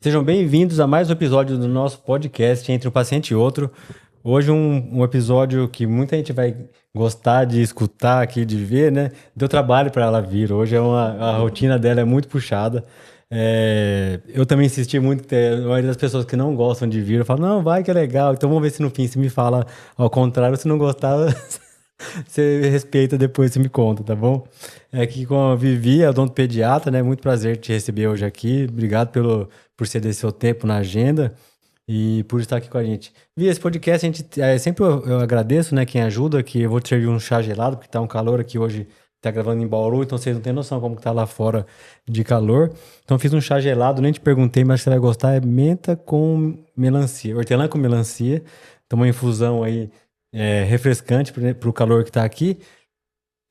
Sejam bem-vindos a mais um episódio do nosso podcast Entre um Paciente e Outro. Hoje um episódio que muita gente vai gostar de escutar aqui, de ver, né? Deu trabalho para ela vir. Hoje a rotina dela é muito puxada. Eu também insisti muito, que a maioria das pessoas que não gostam de vir, eu falo, não, vai que é legal. Então vamos ver se no fim você me fala ao contrário. Se não gostar, você respeita depois, você me conta, tá bom? É aqui com a Vivi, a odontopediatra, né? Muito prazer te receber hoje aqui. Obrigado por ceder seu tempo na agenda e por estar aqui com a gente. Vi, esse podcast, a gente, sempre eu agradeço, né, quem ajuda, que eu vou te servir um chá gelado, porque tá um calor aqui hoje, tá gravando em Bauru, então vocês não têm noção como que tá lá fora de calor. Então fiz um chá gelado, nem te perguntei, mas você vai gostar, é menta com melancia, hortelã com melancia. Então uma infusão aí refrescante pro calor que tá aqui.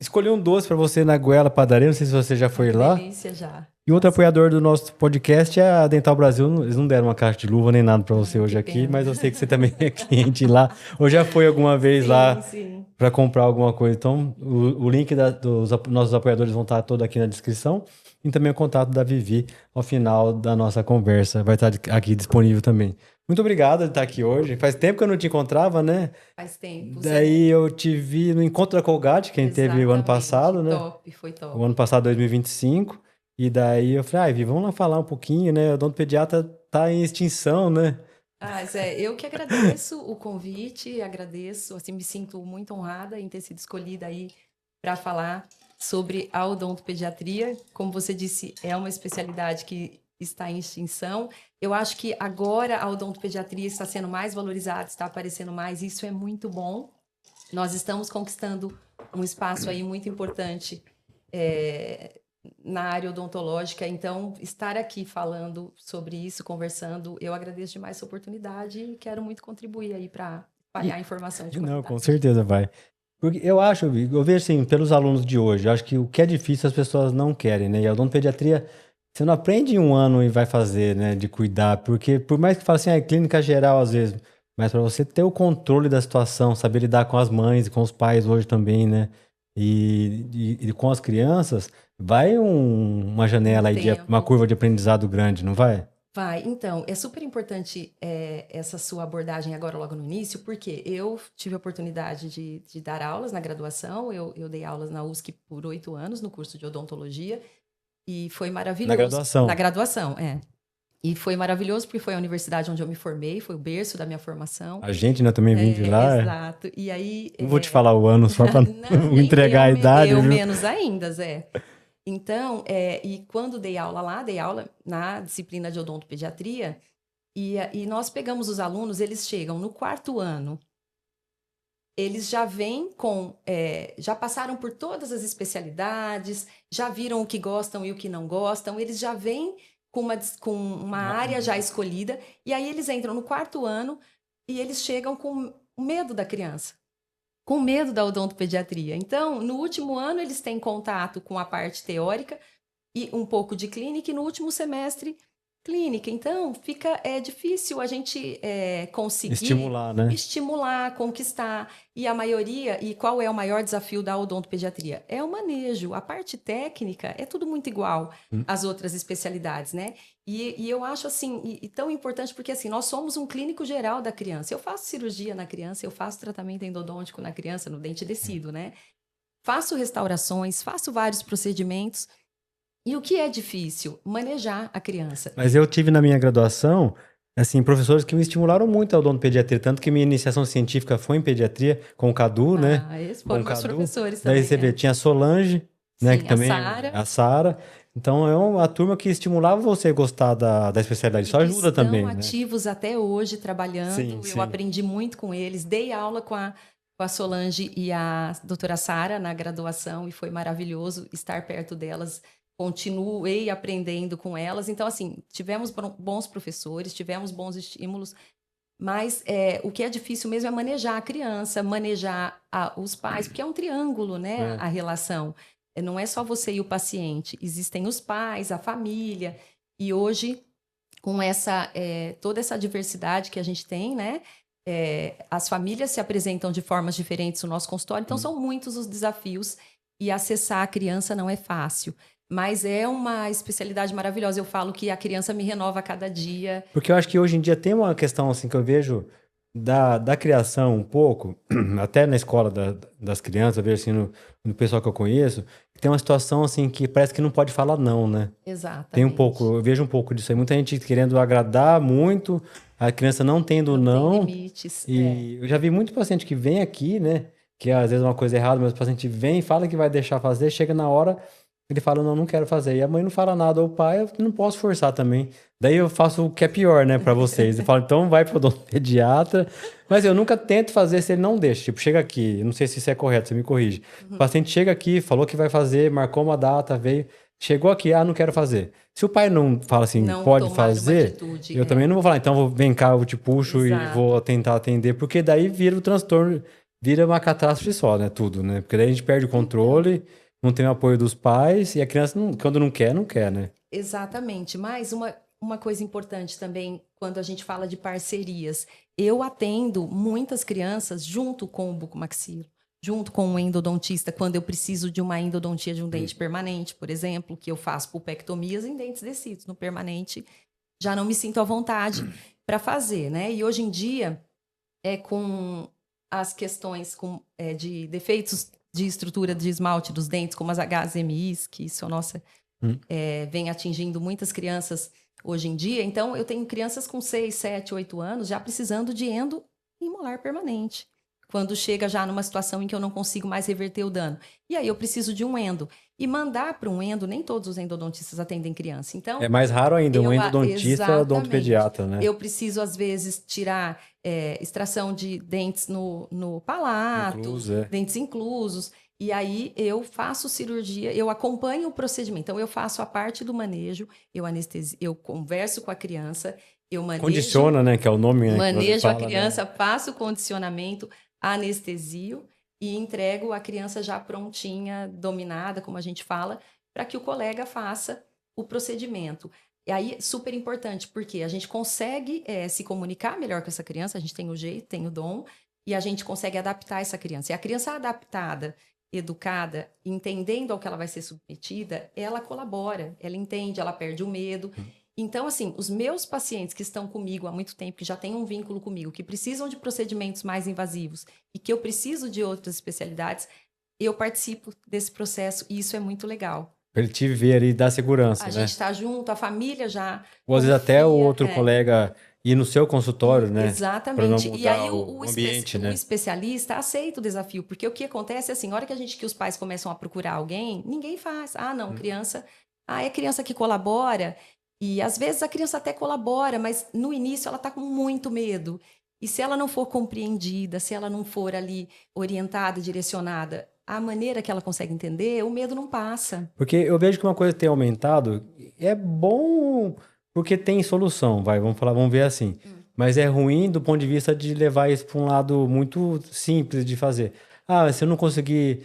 Escolhi um doce para você na Goela Padaria, não sei se você já foi lá. Delícia já. E outro apoiador do nosso podcast é a Dental Brasil. Eles não deram uma caixa de luva nem nada para você hoje aqui, pena. mas eu sei que você também é cliente lá. Ou já foi alguma vez lá Sim. para comprar alguma coisa. Então, o link dos nossos apoiadores vão estar todo aqui na descrição. E também o contato da Vivi ao final da nossa conversa. Vai estar aqui disponível também. Muito obrigado de estar aqui hoje. Faz tempo que eu não te encontrava, né? Faz tempo. Daí eu te vi no Encontro da Colgate, que a gente teve o ano passado, né? Foi top. O ano passado, 2025. E daí eu falei, Vi, vamos lá falar um pouquinho, né? O odontopediatra tá em extinção, né? Zé, eu que agradeço o convite, agradeço, assim, me sinto muito honrada em ter sido escolhida aí para falar sobre a odontopediatria. Como você disse, é uma especialidade que está em extinção. Eu acho que agora a odontopediatria está sendo mais valorizada, está aparecendo mais, isso é muito bom. Nós estamos conquistando um espaço aí muito importante na área odontológica, então estar aqui falando sobre isso, conversando, eu agradeço demais essa oportunidade e quero muito contribuir aí para espalhar a informação de qualidade. Não, com certeza vai. Porque eu vejo assim, pelos alunos de hoje, eu acho que o que é difícil as pessoas não querem, né? E a odontopediatria, você não aprende em um ano e vai fazer, né, de cuidar, porque por mais que fale assim, é clínica geral às vezes, mas para você ter o controle da situação, saber lidar com as mães e com os pais hoje também, né? E com as crianças, vai uma janela aí, uma curva de aprendizado grande, não vai? Vai. Então, é super importante essa sua abordagem agora logo no início, porque eu tive a oportunidade de dar aulas na graduação, eu dei aulas na USC por 8 anos, no curso de odontologia, e foi maravilhoso. Na graduação? Na graduação, E foi maravilhoso porque foi a universidade onde eu me formei, foi o berço da minha formação. A gente, né, também vim de lá. Exato. E aí... Não vou te falar o ano só para não entregar a idade, eu viu? menos ainda, Zé. Então, e quando dei aula na disciplina de odontopediatria, e nós pegamos os alunos, eles chegam no 4º ano, eles já vêm já passaram por todas as especialidades, já viram o que gostam e o que não gostam, eles já vêm com uma área já escolhida, e aí eles entram no 4º ano e eles chegam com medo da criança, com medo da odontopediatria. Então, no último ano, eles têm contato com a parte teórica e um pouco de clínica, e no último semestre, clínica. Então, fica difícil a gente conseguir... Estimular, né? Estimular, conquistar. E a maioria... E qual é o maior desafio da odontopediatria? É o manejo. A parte técnica é tudo muito igual às outras especialidades, né? E eu acho, assim, tão importante, porque, assim, nós somos um clínico geral da criança. Eu faço cirurgia na criança, eu faço tratamento endodôntico na criança, no dente descido, né? Faço restaurações, faço vários procedimentos. E o que é difícil? Manejar a criança. Mas eu tive na minha graduação, assim, professores que me estimularam muito a odontopediatria, tanto que minha iniciação científica foi em pediatria, com o Cadu, né? Esses foram meus professores Daí também. você vê, tinha a Solange, né? Sim, Que também, a Sara. Então, é uma turma que estimulava você a gostar da especialidade. Isso ajuda também, né? Estão ativos até hoje, trabalhando. Sim, eu sim. aprendi muito com eles. Dei aula com a Solange e a doutora Sara na graduação, e foi maravilhoso estar perto delas. Continuei aprendendo com elas. Então, assim, tivemos bons professores, tivemos bons estímulos, mas o que é difícil mesmo é manejar a criança, manejar os pais, porque é um triângulo, né, a relação. Não é só você e o paciente, existem os pais, a família, e hoje, com toda essa diversidade que a gente tem, né, as famílias se apresentam de formas diferentes no nosso consultório, então são muitos os desafios, e acessar a criança não é fácil. Mas é uma especialidade maravilhosa. Eu falo que a criança me renova a cada dia. Porque eu acho que hoje em dia tem uma questão assim que eu vejo da criação um pouco, até na escola das crianças, eu vejo assim no pessoal que eu conheço, que tem uma situação assim que parece que não pode falar não, né? Tem um Exatamente. pouco, eu vejo um pouco disso aí. Muita gente querendo agradar muito, a criança não tendo Não tem não. limites. É. E eu já vi muito paciente que vem aqui, né? Que às vezes é uma coisa errada, mas o paciente vem, fala que vai deixar fazer, chega na hora, ele fala, não, não quero fazer. E a mãe não fala nada, ou o pai, eu não posso forçar também. Daí eu faço o que é pior, né, pra vocês. Eu falo, então vai pro odontopediatra. Mas eu nunca tento fazer se ele não deixa. Tipo, chega aqui, eu não sei se isso é correto, você me corrige. O paciente chega aqui, falou que vai fazer, marcou uma data, veio, chegou aqui, não quero fazer. Se o pai não fala assim, Não pode tomar uma fazer, atitude. eu também não vou falar, então vem cá, eu te puxo e Exato. vou tentar atender, porque daí vira o transtorno, vira uma catástrofe só, né? Tudo, né? Porque daí a gente perde o Então, controle, não tem o apoio dos pais e a criança, quando não quer, não quer, né? exatamente. Mas uma coisa importante também, quando a gente fala de parcerias, eu atendo muitas crianças junto com o bucomaxilo, junto com o endodontista, quando eu preciso de uma endodontia de um dente permanente, por exemplo, que eu faço pulpectomias em dentes descidos. No permanente, já não me sinto à vontade para fazer, né? E hoje em dia, com as questões de defeitos de estrutura de esmalte dos dentes, como as HSMIs, que isso, nossa, Hum. vem atingindo muitas crianças hoje em dia. Então, eu tenho crianças com 6, 7, 8 anos já precisando de endo e molar permanente. Quando chega já numa situação em que eu não consigo mais reverter o dano. E aí eu preciso de um endo. E mandar para um endo, nem todos os endodontistas atendem criança. Então, É mais raro ainda um endodontista exatamente. odontopediatra, né? Eu preciso, às vezes, tirar extração de dentes no palato, Incluso, é. dentes inclusos. E aí eu faço cirurgia, eu acompanho o procedimento. Então, eu faço a parte do manejo, eu converso com a criança, eu Condiciona, né? Que é o nome, né, que você manejo a fala, né? criança, faço o condicionamento, anestesio e entrego a criança já prontinha, dominada, como a gente fala, para que o colega faça o procedimento. E aí, super importante, porque a gente consegue se comunicar melhor com essa criança, a gente tem o jeito, tem o dom, e a gente consegue adaptar essa criança. E a criança adaptada, educada, entendendo ao que ela vai ser submetida, ela colabora, ela entende, ela perde o medo. Então, assim, os meus pacientes que estão comigo há muito tempo, que já têm um vínculo comigo, que precisam de procedimentos mais invasivos e que eu preciso de outras especialidades, eu participo desse processo e isso é muito legal. Pra ele te ver ali e dar segurança, A né? gente está junto, a família já Ou às vezes até o confia. outro colega ir no seu consultório, né? Pra não Exatamente. E mudar aí o ambiente, o né? especialista aceita o desafio, porque o que acontece é assim, a hora que os pais começam a procurar alguém, ninguém faz. Ah, não, criança. Ah, é criança que colabora. E às vezes a criança até colabora, mas no início ela está com muito medo. E se ela não for compreendida, se ela não for ali orientada, direcionada, a maneira que ela consegue entender, o medo não passa. Porque eu vejo que uma coisa tem aumentado, é bom porque tem solução, vai, vamos falar, vamos ver assim. Mas é ruim do ponto de vista de levar isso para um lado muito simples de fazer. Ah, se eu não conseguir,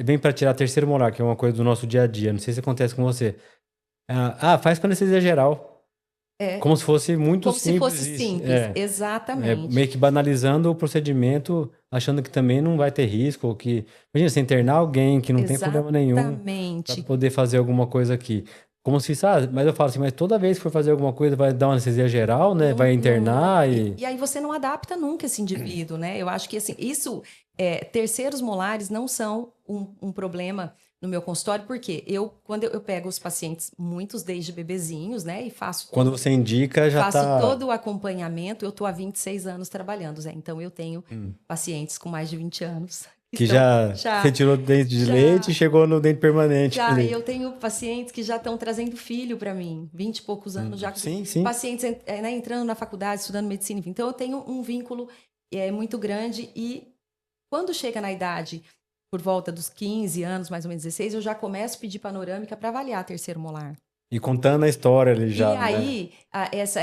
vem para tirar terceiro molar, que é uma coisa do nosso dia a dia, não sei se acontece com você. Faz com anestesia geral. É Como se fosse muito como se fosse simples isso. simples, Meio exatamente. que banalizando o procedimento, achando que também não vai ter risco, ou que. Imagina, você internar alguém que não tem problema nenhum para Exatamente. poder fazer alguma coisa aqui. Como se, sabe, mas eu falo assim, mas toda vez que for fazer alguma coisa, vai dar uma anestesia geral, né? Vai Não, internar e, e. e aí você não adapta nunca esse indivíduo, né? Eu acho que assim, isso, terceiros molares não são um problema no meu consultório, porque quando eu pego os pacientes, muitos desde bebezinhos, né? E Quando você indica, já faço tá. todo o acompanhamento, eu tô há 26 anos trabalhando, Zé. Então eu tenho pacientes com mais de 20 anos. Que Que estão já você já, tirou do dente de leite e já chegou no dente permanente Já, e ali. eu tenho pacientes que já estão trazendo filho para mim, 20 e poucos anos já, Sim, sim. pacientes né, entrando na faculdade, estudando medicina, enfim. Então eu tenho um vínculo muito grande e quando chega na idade, por volta dos 15 anos, mais ou menos 16, eu já começo a pedir panorâmica para avaliar terceiro molar. E contando a história ali E já, né? aí,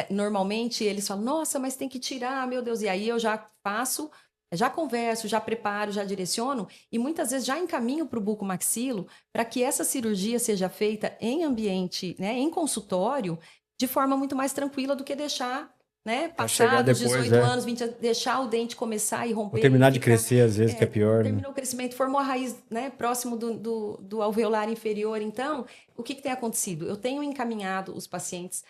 normalmente eles falam, nossa, mas tem que tirar, meu Deus. E aí eu já faço, já converso, já preparo, já direciono e muitas vezes já encaminho para o bucomaxilo para que essa cirurgia seja feita em ambiente, né, em consultório, de forma muito mais tranquila do que deixar né? Pra chegar Passados depois, 18 anos, 20 anos, deixar o dente começar e romper. Ou terminar e de ficar- crescer, às vezes, que é pior, né? Terminou o crescimento, formou a raiz, né, próximo do alveolar inferior. Então, o que tem acontecido? Eu tenho encaminhado os pacientes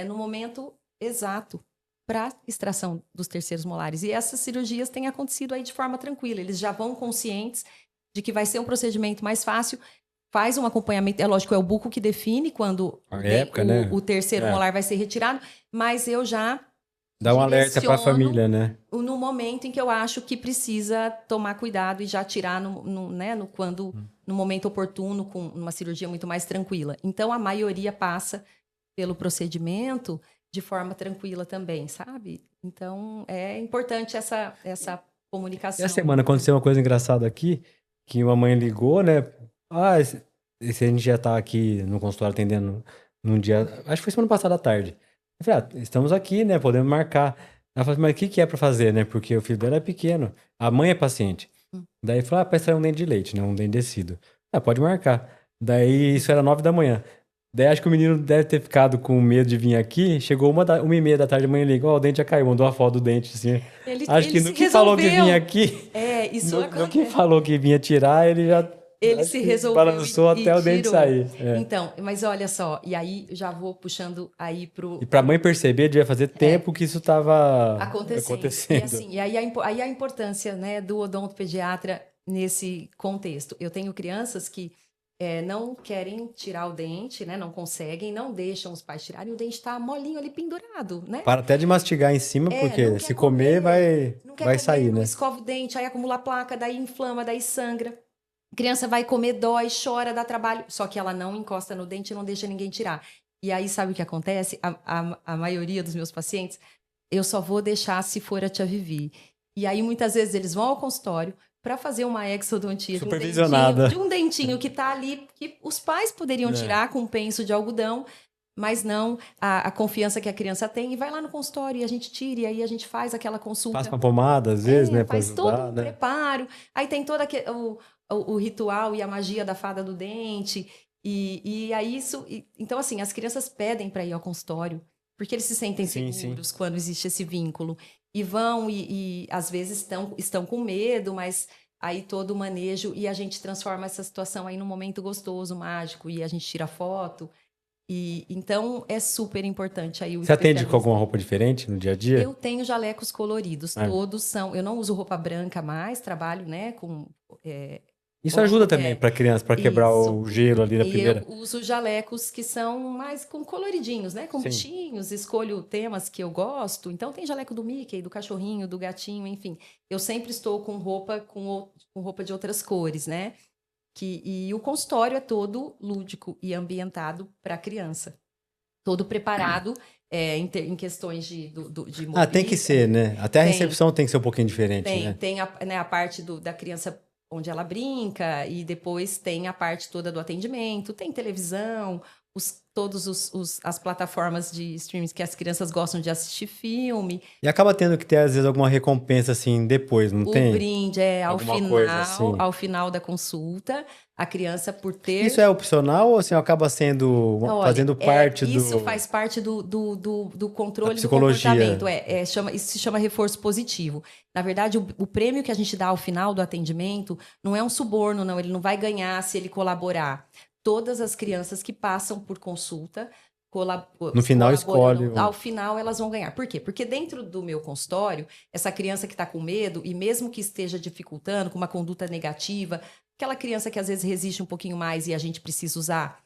no momento exato para extração dos terceiros molares. E essas cirurgias têm acontecido aí de forma tranquila. Eles já vão conscientes de que vai ser um procedimento mais fácil. Faz um acompanhamento, é lógico, é o buco que define quando A época, né? o terceiro molar vai ser retirado, mas eu já dá um alerta para a direciono família, né? no momento em que eu acho que precisa tomar cuidado e já tirar no momento oportuno, com uma cirurgia muito mais tranquila. Então, a maioria passa pelo procedimento de forma tranquila também, sabe? Então, é importante essa comunicação. E a semana aconteceu uma coisa engraçada aqui, que uma mãe ligou, né? Ah, esse a gente já tá aqui no consultório atendendo num dia, acho que foi semana passada à tarde. Eu falei, estamos aqui, né? Podemos marcar. Ela falou, mas o que que é pra fazer, né? Porque o filho dela é pequeno, a mãe é paciente. Daí falou, pra extrair um dente de leite, né? Um dente descido. Pode marcar. Daí isso era 9 da manhã. Daí acho que o menino deve ter ficado com medo de vir aqui. Chegou 1h30 da tarde, a mãe liga, o dente já caiu, mandou a foto do dente, assim. Acho que no que falou que vinha aqui, isso no que falou que vinha tirar, ele já ele se resolveu balançou até o dente sair. Então, mas olha só, e aí já vou puxando aí pro... E pra mãe perceber, devia fazer tempo que isso estava acontecendo. E aí a importância, né, do odontopediatra nesse contexto. Eu tenho crianças que não querem tirar o dente, né? Não conseguem, não deixam os pais tirarem, o dente está molinho ali pendurado, né? Para até de mastigar em cima, porque se comer vai sair, não né? escova o dente, aí acumula placa, daí inflama, daí sangra. A criança vai comer, dói, chora, dá trabalho, só que ela não encosta no dente e não deixa ninguém tirar. E aí, sabe o que acontece? A maioria dos meus pacientes, eu só vou deixar se for a tia Vivi. E aí, muitas vezes, eles vão ao consultório para fazer uma exodontia supervisionada de um dentinho que está ali, que os pais poderiam tirar com um penso de algodão, mas não a confiança que a criança tem, e vai lá no consultório e a gente tira, e aí a gente faz aquela consulta. Faz uma pomada, às vezes, né? Faz todo um preparo. Aí tem todo o ritual e a magia da fada do dente. E aí isso... Então, assim, as crianças pedem para ir ao consultório, porque eles se sentem seguros quando existe esse vínculo. E vão e às vezes estão com medo, mas aí todo o manejo, e a gente transforma essa situação aí num momento gostoso, mágico, e a gente tira foto. E então é super importante aí o Você atende com alguma roupa diferente no dia a dia? Eu tenho jalecos coloridos, todos são... Eu não uso roupa branca mais, trabalho, né, com... Isso ajuda também para criança, para quebrar o gelo ali na primeira. Eu uso jalecos que são mais com coloridinhos, né? Com bichinhos, escolho temas que eu gosto. Então tem jaleco do Mickey, do cachorrinho, do gatinho, enfim. Eu sempre estou com roupa de outras cores, né? E o consultório é todo lúdico e ambientado para criança. Todo preparado em questões de mobília. Tem que ser, né? Até a recepção tem que ser um pouquinho diferente, né? Tem a parte da criança onde ela brinca, e depois tem a parte toda do atendimento, tem televisão, as plataformas de streaming que as crianças gostam de assistir filme. E acaba tendo que ter, às vezes, alguma recompensa, assim, depois, não tem? O brinde ao final da consulta, a criança por ter... Isso é opcional ou, assim, acaba sendo, fazendo parte Isso faz parte do controle do comportamento. Isso se chama reforço positivo. Na verdade, o prêmio que a gente dá ao final do atendimento não é um suborno, não. Ele não vai ganhar se ele colaborar. Todas as crianças que passam por consulta no final escolhe. Ao final elas vão ganhar. Por quê? Porque dentro do meu consultório, essa criança que está com medo, e mesmo que esteja dificultando, com uma conduta negativa, aquela criança que às vezes resiste um pouquinho mais e a gente precisa usar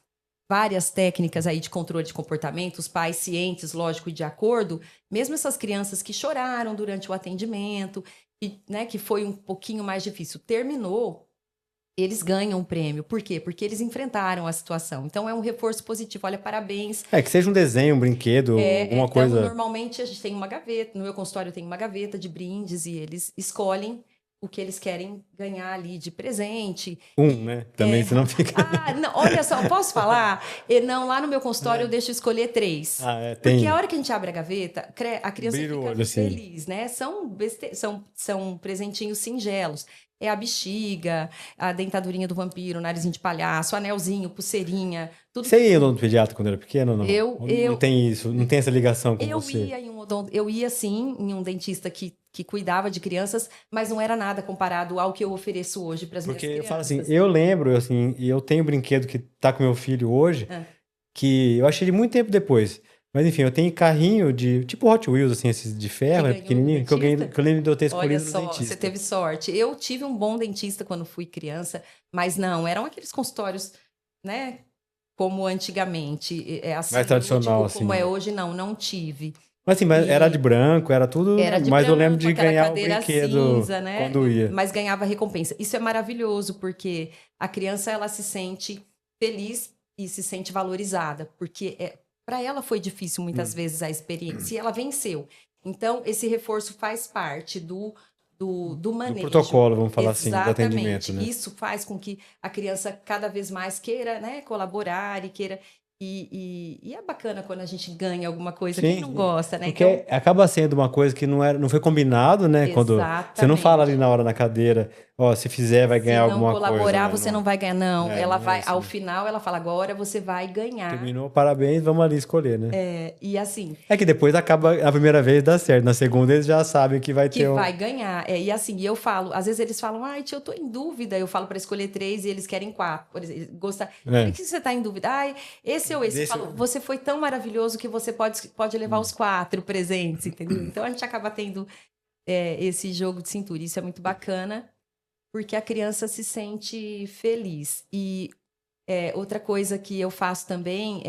várias técnicas aí de controle de comportamento, os pais cientes, lógico, e de acordo, mesmo essas crianças que choraram durante o atendimento, que foi um pouquinho mais difícil, terminou, eles ganham um prêmio. Por quê? Porque eles enfrentaram a situação. Então, é um reforço positivo. Olha, parabéns. Que seja um desenho, um brinquedo, alguma coisa. Normalmente, a gente tem uma gaveta. No meu consultório, eu tenho uma gaveta de brindes e eles escolhem o que eles querem ganhar ali de presente. Né? Também, senão fica... não, olha só, posso falar? Não, lá no meu consultório eu deixo escolher 3. Porque a hora que a gente abre a gaveta, a criança fica feliz, né? São presentinhos singelos. É a bexiga, a dentadurinha do vampiro, o narizinho de palhaço, anelzinho, pulseirinha. Tudo. Você ia no pediatra quando era pequeno ou não? Eu não tem isso, não tem essa ligação com você? Eu ia em um eu ia sim em um dentista que cuidava de crianças, mas não era nada comparado ao que eu ofereço hoje para as minhas Porque eu falo crianças. assim, eu lembro, assim, e eu tenho um brinquedo que tá com meu filho hoje, Ah, que eu achei ele muito tempo depois. Mas enfim, eu tenho carrinho de, tipo Hot Wheels, assim, esses de que ferro, né, ganhou do pequenininho, dentista? que eu lembro de eu ter Olha escolhido no só, você dentista. teve sorte. Eu tive um bom dentista quando fui criança, mas não, eram aqueles consultórios, né, como antigamente, Mais assim, tradicional, lúdico como é assim. hoje, não tive. Mas assim, mas era de E branco, era tudo, era de mas eu lembro branco, de aquela ganhar o cadeira brinquedo cinza, né? quando ia. Mas ganhava recompensa. Isso é maravilhoso, porque a criança ela se sente feliz e se sente valorizada, porque para ela foi difícil muitas vezes a experiência e ela venceu. Então, esse reforço faz parte do Do manejo. protocolo, vamos falar assim, do atendimento, Exatamente. né? Isso faz com que a criança cada vez mais queira, né, colaborar e queira. E é bacana quando a gente ganha alguma coisa. Quem não Sim, gosta, né? Então, porque acaba sendo uma coisa que não era, não foi combinado, né? Quando você não fala ali exatamente. na hora na cadeira, ó, se fizer vai Se ganhar não alguma coisa, colaborar, né? você Não, não vai ganhar, não. é, Ela não é vai, isso, ao né? final, ela fala, agora você vai ganhar. Terminou, parabéns, vamos ali escolher, né? E assim, É que depois acaba, a primeira vez dá certo, na segunda eles já sabem que vai que ter um. vai ganhar. E assim, eu falo, às vezes eles falam, ai, tia, eu tô em dúvida. Eu falo para escolher 3 e eles querem 4. Por exemplo, gostar. Por É, que você tá em dúvida? Ai, esse ou esse. Eu desse, falo, você foi tão maravilhoso que você pode levar os 4 presentes, entendeu? Então a gente acaba tendo esse jogo de cintura. Isso é muito bacana, porque a criança se sente feliz. E outra coisa que eu faço também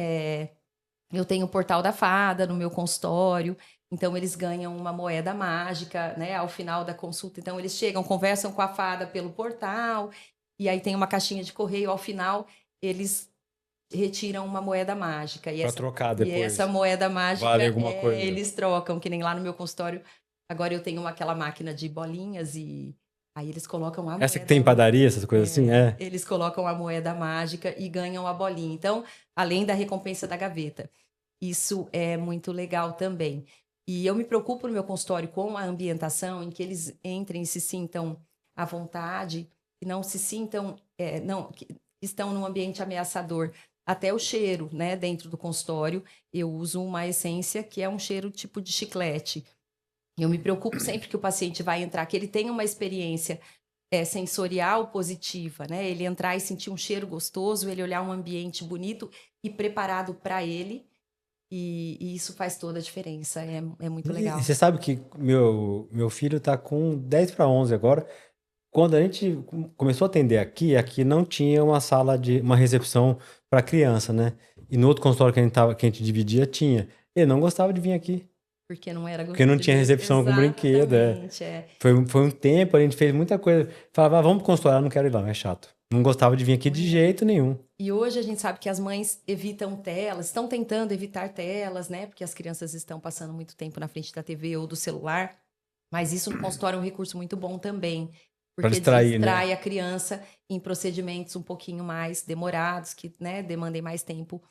eu tenho o Portal da Fada no meu consultório, então eles ganham uma moeda mágica, né, ao final da consulta. Então eles chegam, conversam com a fada pelo portal, e aí tem uma caixinha de correio, ao final eles retiram uma moeda mágica. E pra essa, trocar e essa depois. moeda mágica Vale alguma coisa. eles trocam, que nem lá no meu consultório. Agora eu tenho aquela máquina de bolinhas e aí eles colocam a Essa que tem em moeda. padaria, essas coisas assim, é. Eles colocam a moeda mágica e ganham a bolinha. Então, além da recompensa da gaveta. Isso é muito legal também. E eu me preocupo no meu consultório com a ambientação, em que eles entrem e se sintam à vontade, e não se sintam, não, que estão num ambiente ameaçador. Até o cheiro, né, dentro do consultório, eu uso uma essência que é um cheiro tipo de chiclete. Eu me preocupo sempre que o paciente vai entrar, que ele tenha uma experiência sensorial positiva, né? Ele entrar e sentir um cheiro gostoso, ele olhar um ambiente bonito e preparado para ele. E isso faz toda a diferença. É muito E legal. você sabe que meu filho tá com 10 para 11 agora. Quando a gente começou a atender aqui, aqui não tinha uma sala de uma recepção para criança, né? E no outro consultório que a gente dividia, tinha. Ele não gostava de vir aqui, Porque não era porque não tinha recepção com brinquedo, é. exatamente. Foi um tempo, a gente fez muita coisa. Falava, vamos pro consultório, não quero ir lá, é chato. Não gostava de vir aqui de jeito nenhum. E hoje a gente sabe que as mães evitam telas, estão tentando evitar telas, né? Porque as crianças estão passando muito tempo na frente da TV ou do celular. Mas isso no consultório é um recurso muito bom também, Para porque distrair, né? distrai a criança em procedimentos um pouquinho mais demorados, que, né, demandem mais tempo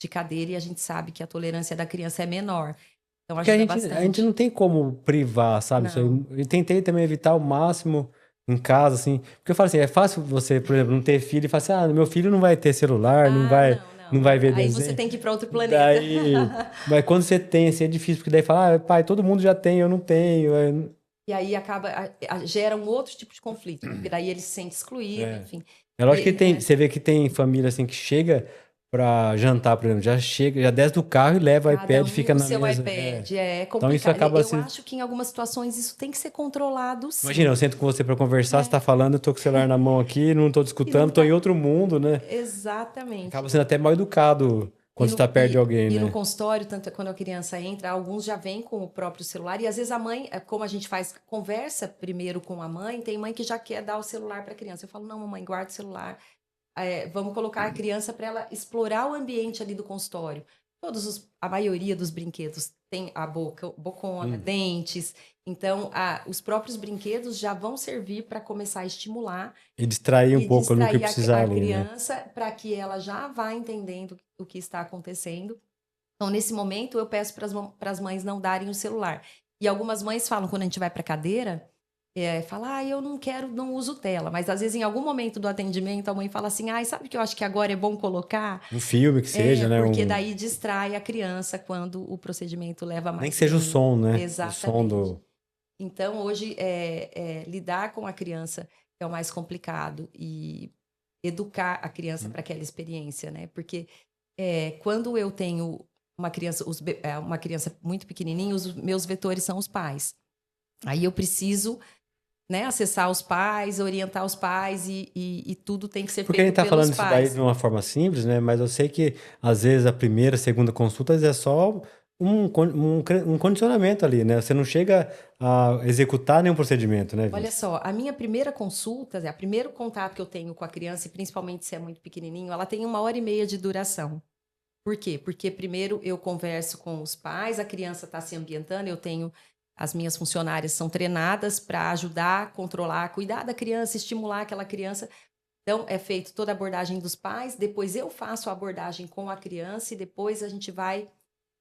de cadeira, e a gente sabe que a tolerância da criança é menor. Então Porque ajuda a gente bastante. não tem como privar, sabe? Isso aí. Não. Eu tentei também evitar o máximo em casa, assim. Porque eu falo assim, é fácil você, por exemplo, não ter filho e falar assim, ah, meu filho não vai ter celular, Ah, não, não não. vai ver Aí você desenho. tem que ir para outro planeta. Daí, mas quando você tem, assim, é difícil, porque daí fala, ah, pai, todo mundo já tem, eu não tenho. E aí acaba, gera um outro tipo de conflito, porque daí ele se sente excluído, É. enfim. É lógico que tem, você vê que tem família assim que chega pra jantar, por exemplo, já chega, já desce do carro e leva o Cada iPad, um fica com na seu mesa. iPad, é Então isso complicado. acaba Eu se. acho que em algumas situações isso tem que ser controlado, Imagina, eu sim. sento com você pra conversar, você É. tá falando, eu tô com o celular na mão aqui, não tô te E não escutando, tô em tá. outro mundo, né? Acaba Exatamente. sendo até mal educado E quando você no, tá perto de e, alguém, e no né? consultório, tanto é quando a criança entra, alguns já vêm com o próprio celular, e às vezes a mãe, como a gente faz, conversa primeiro com a mãe, tem mãe que já quer dar o celular para a criança. Eu falo, não, mamãe, guarda o celular. Vamos colocar a criança para ela explorar o ambiente ali do consultório. A maioria dos brinquedos tem a bocona, dentes. Então, os próprios brinquedos já vão servir para começar a estimular E distrair um e pouco no que distrair precisar a ali, né? criança para que ela já vá entendendo o que está acontecendo. Então, nesse momento, eu peço para as mães não darem o celular. E algumas mães falam, quando a gente vai para a cadeira, fala, eu não quero, não uso tela. Mas às vezes em algum momento do atendimento a mãe fala assim, sabe que eu acho que agora é bom colocar? Um filme que seja, né? Porque daí distrai a criança quando o procedimento leva Nem mais que seja o tempo. som, né? O som Exatamente. Então, hoje, lidar com a criança é o mais complicado e educar a criança para aquela experiência, né? Porque quando eu tenho uma criança muito pequenininha, os meus vetores são os pais. Aí eu preciso, né, acessar os pais, orientar os pais e tudo tem que ser Porque a gente feito tá pelos falando isso daí pais. de uma forma simples, né? Mas eu sei que às vezes a primeira, segunda consulta é só um condicionamento ali, né? Você não chega a executar nenhum procedimento, né, Olha Vicky? só, a minha primeira consulta, o primeiro contato que eu tenho com a criança, e principalmente se é muito pequenininho, ela tem 1 hora e meia de duração. Por quê? Porque primeiro eu converso com os pais, a criança está se ambientando, as minhas funcionárias são treinadas para ajudar, controlar, cuidar da criança, estimular aquela criança. Então, é feito toda a abordagem dos pais, depois eu faço a abordagem com a criança e depois a gente vai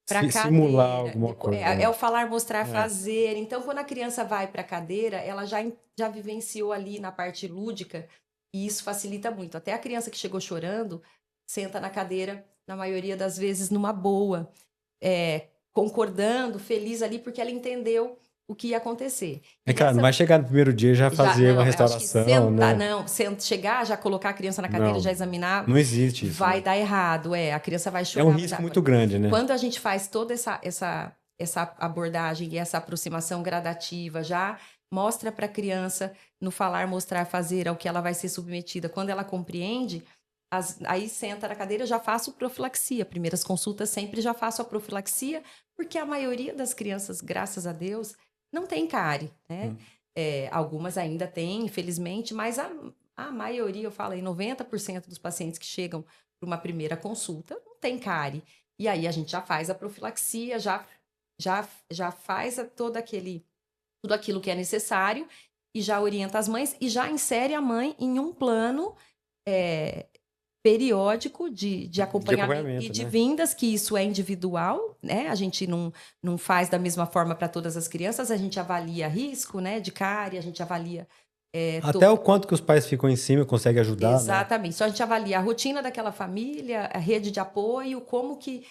para a Simular cadeira. alguma coisa, É né? o falar, mostrar, É. fazer. Então, quando a criança vai para a cadeira, ela já vivenciou ali na parte lúdica e isso facilita muito. Até a criança que chegou chorando, senta na cadeira, na maioria das vezes, numa boa, concordando, feliz ali, porque ela entendeu o que ia acontecer. É E claro, não dessa vai chegar no primeiro dia e já já, fazer uma não, eu acho que restauração, sentar, né? não, chegar, já colocar a criança na cadeira, já Não, examinar, não existe isso, vai né? dar errado, a criança vai É um chorar, vai risco dar... muito grande, né? Quando a gente faz toda essa abordagem e essa aproximação gradativa, já mostra para a criança, no falar, mostrar, fazer, ao que ela vai ser submetida. Quando ela compreende, aí senta na cadeira, já faço profilaxia. Primeiras consultas sempre já faço a profilaxia, porque a maioria das crianças, graças a Deus, não tem cárie, né? Algumas ainda têm, infelizmente, mas a maioria, eu falo aí, 90% dos pacientes que chegam para uma primeira consulta não tem cárie. E aí a gente já faz a profilaxia, já faz tudo aquilo que é necessário e já orienta as mães e já insere a mãe em um plano periódico de acompanhamento e de né? vindas, que isso é individual, né? A gente não faz da mesma forma para todas as crianças, a gente avalia risco, né, de cárie, a gente avalia Até o quanto que os pais ficam em cima e conseguem ajudar, né? exatamente. Só a gente avalia a rotina daquela família, a rede de apoio, como que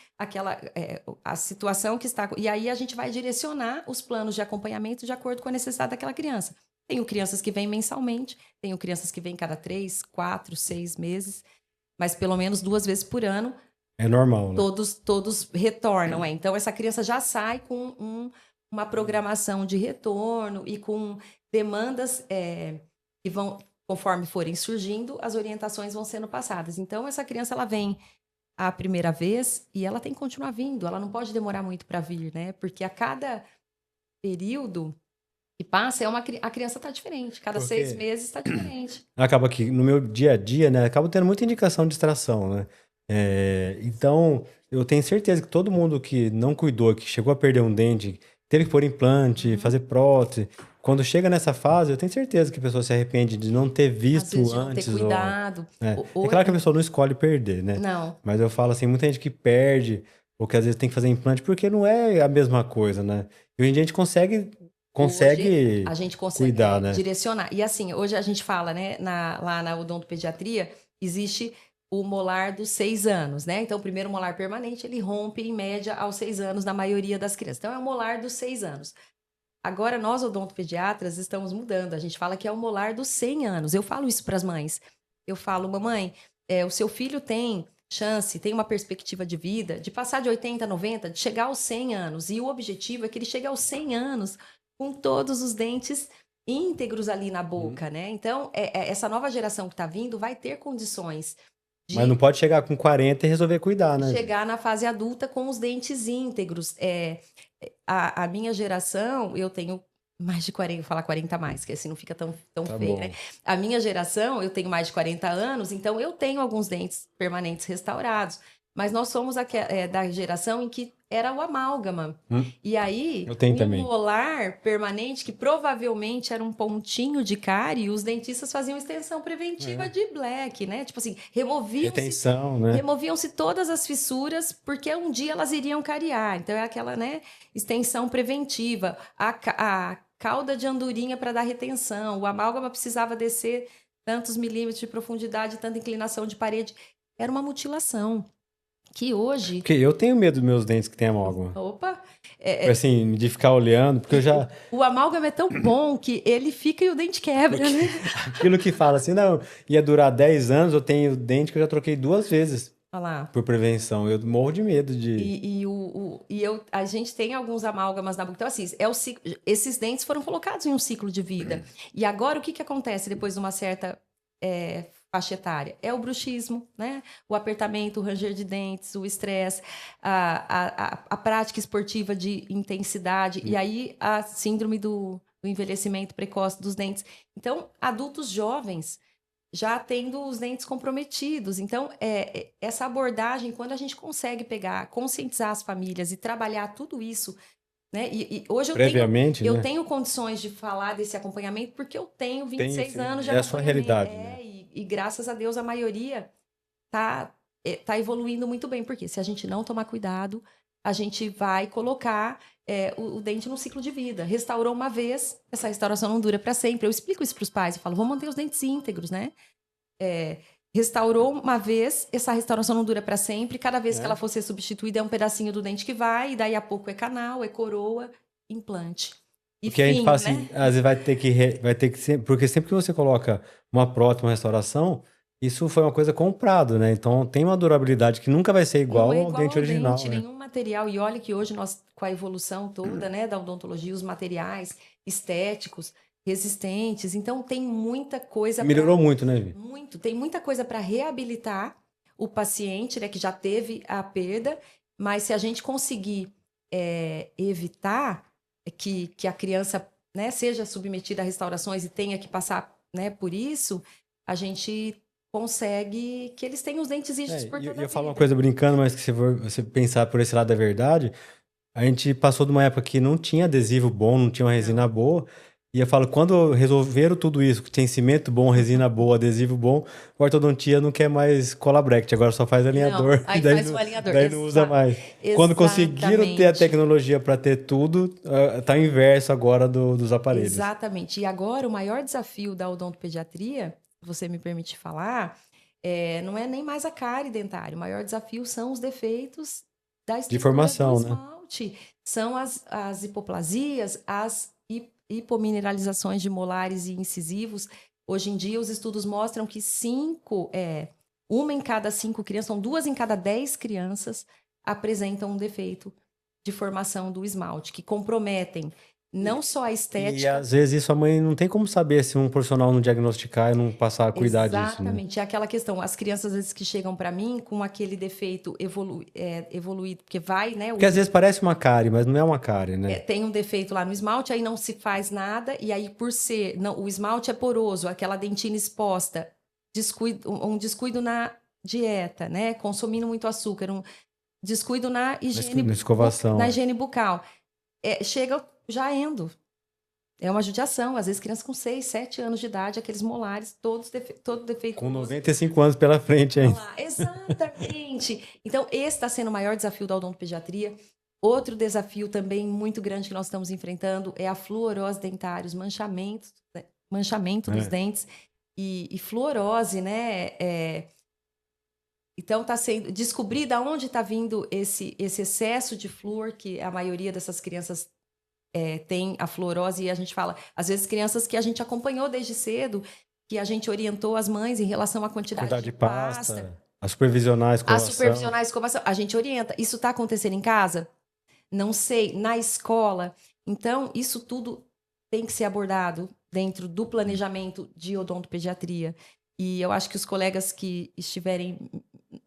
a situação que está. E aí a gente vai direcionar os planos de acompanhamento de acordo com a necessidade daquela criança. Tenho crianças que vêm mensalmente, tenho crianças que vêm cada 3, 4, 6 meses, mas pelo menos 2 vezes por ano, É normal, né? todos retornam. Então, essa criança já sai com uma programação de retorno e com demandas que vão, conforme forem surgindo, as orientações vão sendo passadas. Então, essa criança ela vem a primeira vez e ela tem que continuar vindo. Ela não pode demorar muito para vir, né? Porque a cada período que passa, a criança está diferente. Cada 6 meses está diferente. Acaba que no meu dia a dia, né? Acabo tendo muita indicação de distração, né? Então, eu tenho certeza que todo mundo que não cuidou, que chegou a perder um dente, teve que pôr implante, fazer prótese, quando chega nessa fase, eu tenho certeza que a pessoa se arrepende de não ter Às visto vezes de não ter antes. cuidado. É claro que a pessoa não escolhe perder, né? Não. Mas eu falo assim, muita gente que perde, ou que às vezes tem que fazer implante, porque não é a mesma coisa, né? E hoje em dia a gente consegue Hoje a gente consegue cuidar, né? direcionar. E assim, hoje a gente fala, né, lá na odontopediatria, existe o molar dos 6 anos, né? Então, o primeiro molar permanente, ele rompe em média aos 6 anos na maioria das crianças. Então, é o molar dos 6 anos. Agora, nós odontopediatras estamos mudando. A gente fala que é o molar dos 100 anos. Eu falo isso para as mães. Eu falo, mamãe, o seu filho tem chance, tem uma perspectiva de vida, de passar de 80 a 90, de chegar aos 100 anos. E o objetivo é que ele chegue aos 100 anos com todos os dentes íntegros ali na boca, né? Então, essa nova geração que está vindo vai ter condições Mas não de pode chegar com 40 e resolver cuidar, né? chegar na fase adulta com os dentes íntegros. A minha geração, eu tenho mais de 40, vou falar 40 a mais, que assim não fica tão Tá feio, bom. né? A minha geração, eu tenho mais de 40 anos, então eu tenho alguns dentes permanentes restaurados. Mas nós somos da geração em que era o amálgama. E aí, Eu tenho o também. molar permanente, que provavelmente era um pontinho de cárie, os dentistas faziam extensão preventiva de black, né? Tipo assim, Retenção, né? removiam-se todas as fissuras, porque um dia elas iriam cariar. Então, é aquela, né, extensão preventiva. A cauda de andorinha para dar retenção, o amálgama precisava descer tantos milímetros de profundidade, tanta inclinação de parede. Era uma mutilação. Que hoje... Porque eu tenho medo dos meus dentes que tem amálgama. Opa! Assim, de ficar olhando, porque eu já... O amálgama é tão bom que ele fica e o dente quebra, né? Aquilo que fala assim, não, ia durar 10 anos, eu tenho dente que eu já troquei 2 vezes. Olha lá. Por prevenção. Eu morro de medo de... A gente tem alguns amálgamas na boca. Então, assim, esses dentes foram colocados em um ciclo de vida. E agora, o que acontece depois de uma certa faixa etária? É o bruxismo, né? O apertamento, o ranger de dentes, o estresse, a prática esportiva de intensidade. E aí, a síndrome do envelhecimento precoce dos dentes. Então, adultos jovens já tendo os dentes comprometidos. Então, essa abordagem, quando a gente consegue pegar, conscientizar as famílias e trabalhar tudo isso, né? E hoje previamente, eu né? tenho condições de falar desse acompanhamento porque eu tenho 26 anos de acompanhamento. É a sua realidade. né? E graças a Deus a maioria tá evoluindo muito bem, porque se a gente não tomar cuidado, a gente vai colocar o dente no ciclo de vida. Restaurou uma vez, essa restauração não dura para sempre. Eu explico isso para os pais, eu falo, vamos manter os dentes íntegros, né? Restaurou uma vez, essa restauração não dura para sempre. Cada vez que ela for ser substituída, é um pedacinho do dente que vai, e daí a pouco é canal, é coroa, implante. E porque a gente fala assim, às vezes vai ter que ser, porque sempre que você coloca uma prótese, uma restauração, isso foi uma coisa comprado, né? Então tem uma durabilidade que nunca vai ser igual ao dente original. Dente, né? Nenhum material. E olha que hoje nós, com a evolução toda, né, da odontologia, os materiais estéticos, resistentes. Então tem muita coisa. Melhorou muito, né, Vi? Muito. Tem muita coisa para reabilitar o paciente, né, que já teve a perda. Mas se a gente conseguir evitar que a criança, né, seja submetida a restaurações e tenha que passar, né, por isso, a gente consegue que eles tenham os dentes rígidos por toda a vida. Eu falo uma coisa brincando, mas que se você pensar por esse lado da verdade, a gente passou de uma época que não tinha adesivo bom, não tinha uma resina boa, e eu falo, quando resolveram tudo isso, que tem cimento bom, resina boa, adesivo bom, a ortodontia não quer mais cola bracket, agora só faz alinhador. Não, aí daí faz o alinhador. Daí não usa mais. Exatamente. Quando conseguiram ter a tecnologia para ter tudo, tá o inverso agora dos aparelhos. Exatamente. E agora o maior desafio da odontopediatria, se você me permite falar, não é nem mais a cárie dentária. O maior desafio são os defeitos da estrutura de formação, do esmalte. Né? São as hipoplasias, as hipomineralizações de molares e incisivos. Hoje em dia, os estudos mostram que 1 em cada 5 crianças, são 2 em cada 10 crianças apresentam um defeito de formação do esmalte, que comprometem não só a estética... E às vezes isso a mãe não tem como saber se um profissional não diagnosticar e não passar a cuidar disso. Exatamente. É aquela questão, as crianças às vezes que chegam para mim com aquele defeito evoluído, porque vai, né? Porque às vezes parece uma cárie, mas não é uma cárie, né? Tem um defeito lá no esmalte, aí não se faz nada, e aí por ser... o esmalte é poroso, aquela dentina exposta, um descuido na dieta, né? Consumindo muito açúcar, um descuido na higiene... Na escovação. Na higiene bucal. Chega já endo. É uma judiação. Às vezes, crianças com 6, 7 anos de idade, aqueles molares, todo defeito. Com 95 anos pela frente ainda. Exatamente. Então, esse está sendo o maior desafio da odontopediatria. Outro desafio também muito grande que nós estamos enfrentando é a fluorose dentária, os manchamento dos dentes. E fluorose, né? Então, está sendo descobrir de onde está vindo esse excesso de flúor, que a maioria dessas crianças tem a fluorose, e a gente fala, às vezes, crianças que a gente acompanhou desde cedo, que a gente orientou as mães em relação à quantidade de pasta. A supervisionar a escovação. A gente orienta. Isso está acontecendo em casa? Não sei. Na escola? Então, isso tudo tem que ser abordado dentro do planejamento de odontopediatria. E eu acho que os colegas que estiverem...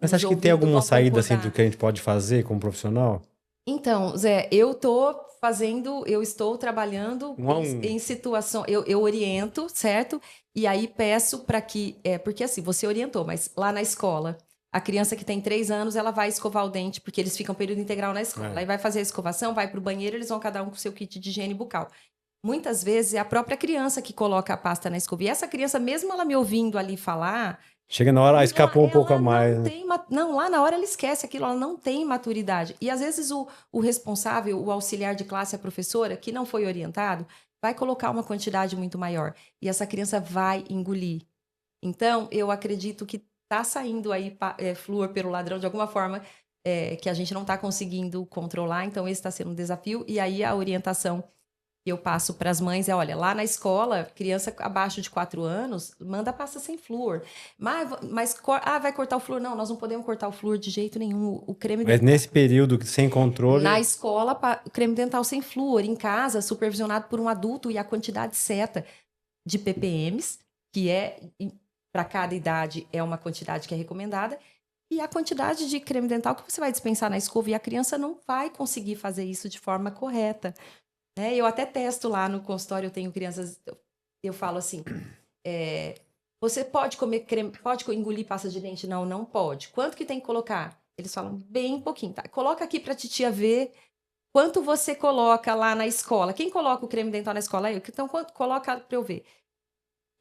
Mas acha que tem alguma saída assim, do que a gente pode fazer como profissional? Então, Zé, eu estou trabalhando em situação, eu oriento, certo? E aí peço para que, porque assim, você orientou, mas lá na escola, a criança que tem 3 anos, ela vai escovar o dente, porque eles ficam período integral na escola. Aí vai fazer a escovação, vai para o banheiro, eles vão cada um com o seu kit de higiene bucal. Muitas vezes é a própria criança que coloca a pasta na escova. E essa criança, mesmo ela me ouvindo ali falar, Chega na hora, E escapou um pouco a ela mais. não Né? tem, não, lá na hora ela esquece aquilo, ela não tem maturidade. E às vezes o responsável, o auxiliar de classe, a professora, que não foi orientado, vai colocar uma quantidade muito maior. E essa criança vai engolir. Então, eu acredito que está saindo aí flúor pelo ladrão de alguma forma que a gente não está conseguindo controlar. Então, esse está sendo um desafio. E aí, a orientação que eu passo para as mães é, olha, lá na escola, criança abaixo de 4 anos, manda pasta sem flúor. Mas vai cortar o flúor? Não, nós não podemos cortar o flúor de jeito nenhum. O creme Mas dental. nesse período sem controle... Na escola, creme dental sem flúor. Em casa, supervisionado por um adulto e a quantidade certa de ppms, que é... Para cada idade é uma quantidade que é recomendada, e a quantidade de creme dental que você vai dispensar na escova, e a criança não vai conseguir fazer isso de forma correta. Né? Eu até testo lá no consultório, eu tenho crianças, eu falo assim, você pode comer creme, pode engolir pasta de dente? Não, não pode. Quanto que tem que colocar? Eles falam bem pouquinho, tá? Coloca aqui para a titia ver quanto você coloca lá na escola. Quem coloca o creme dental na escola? Eu. Então, coloca para eu ver.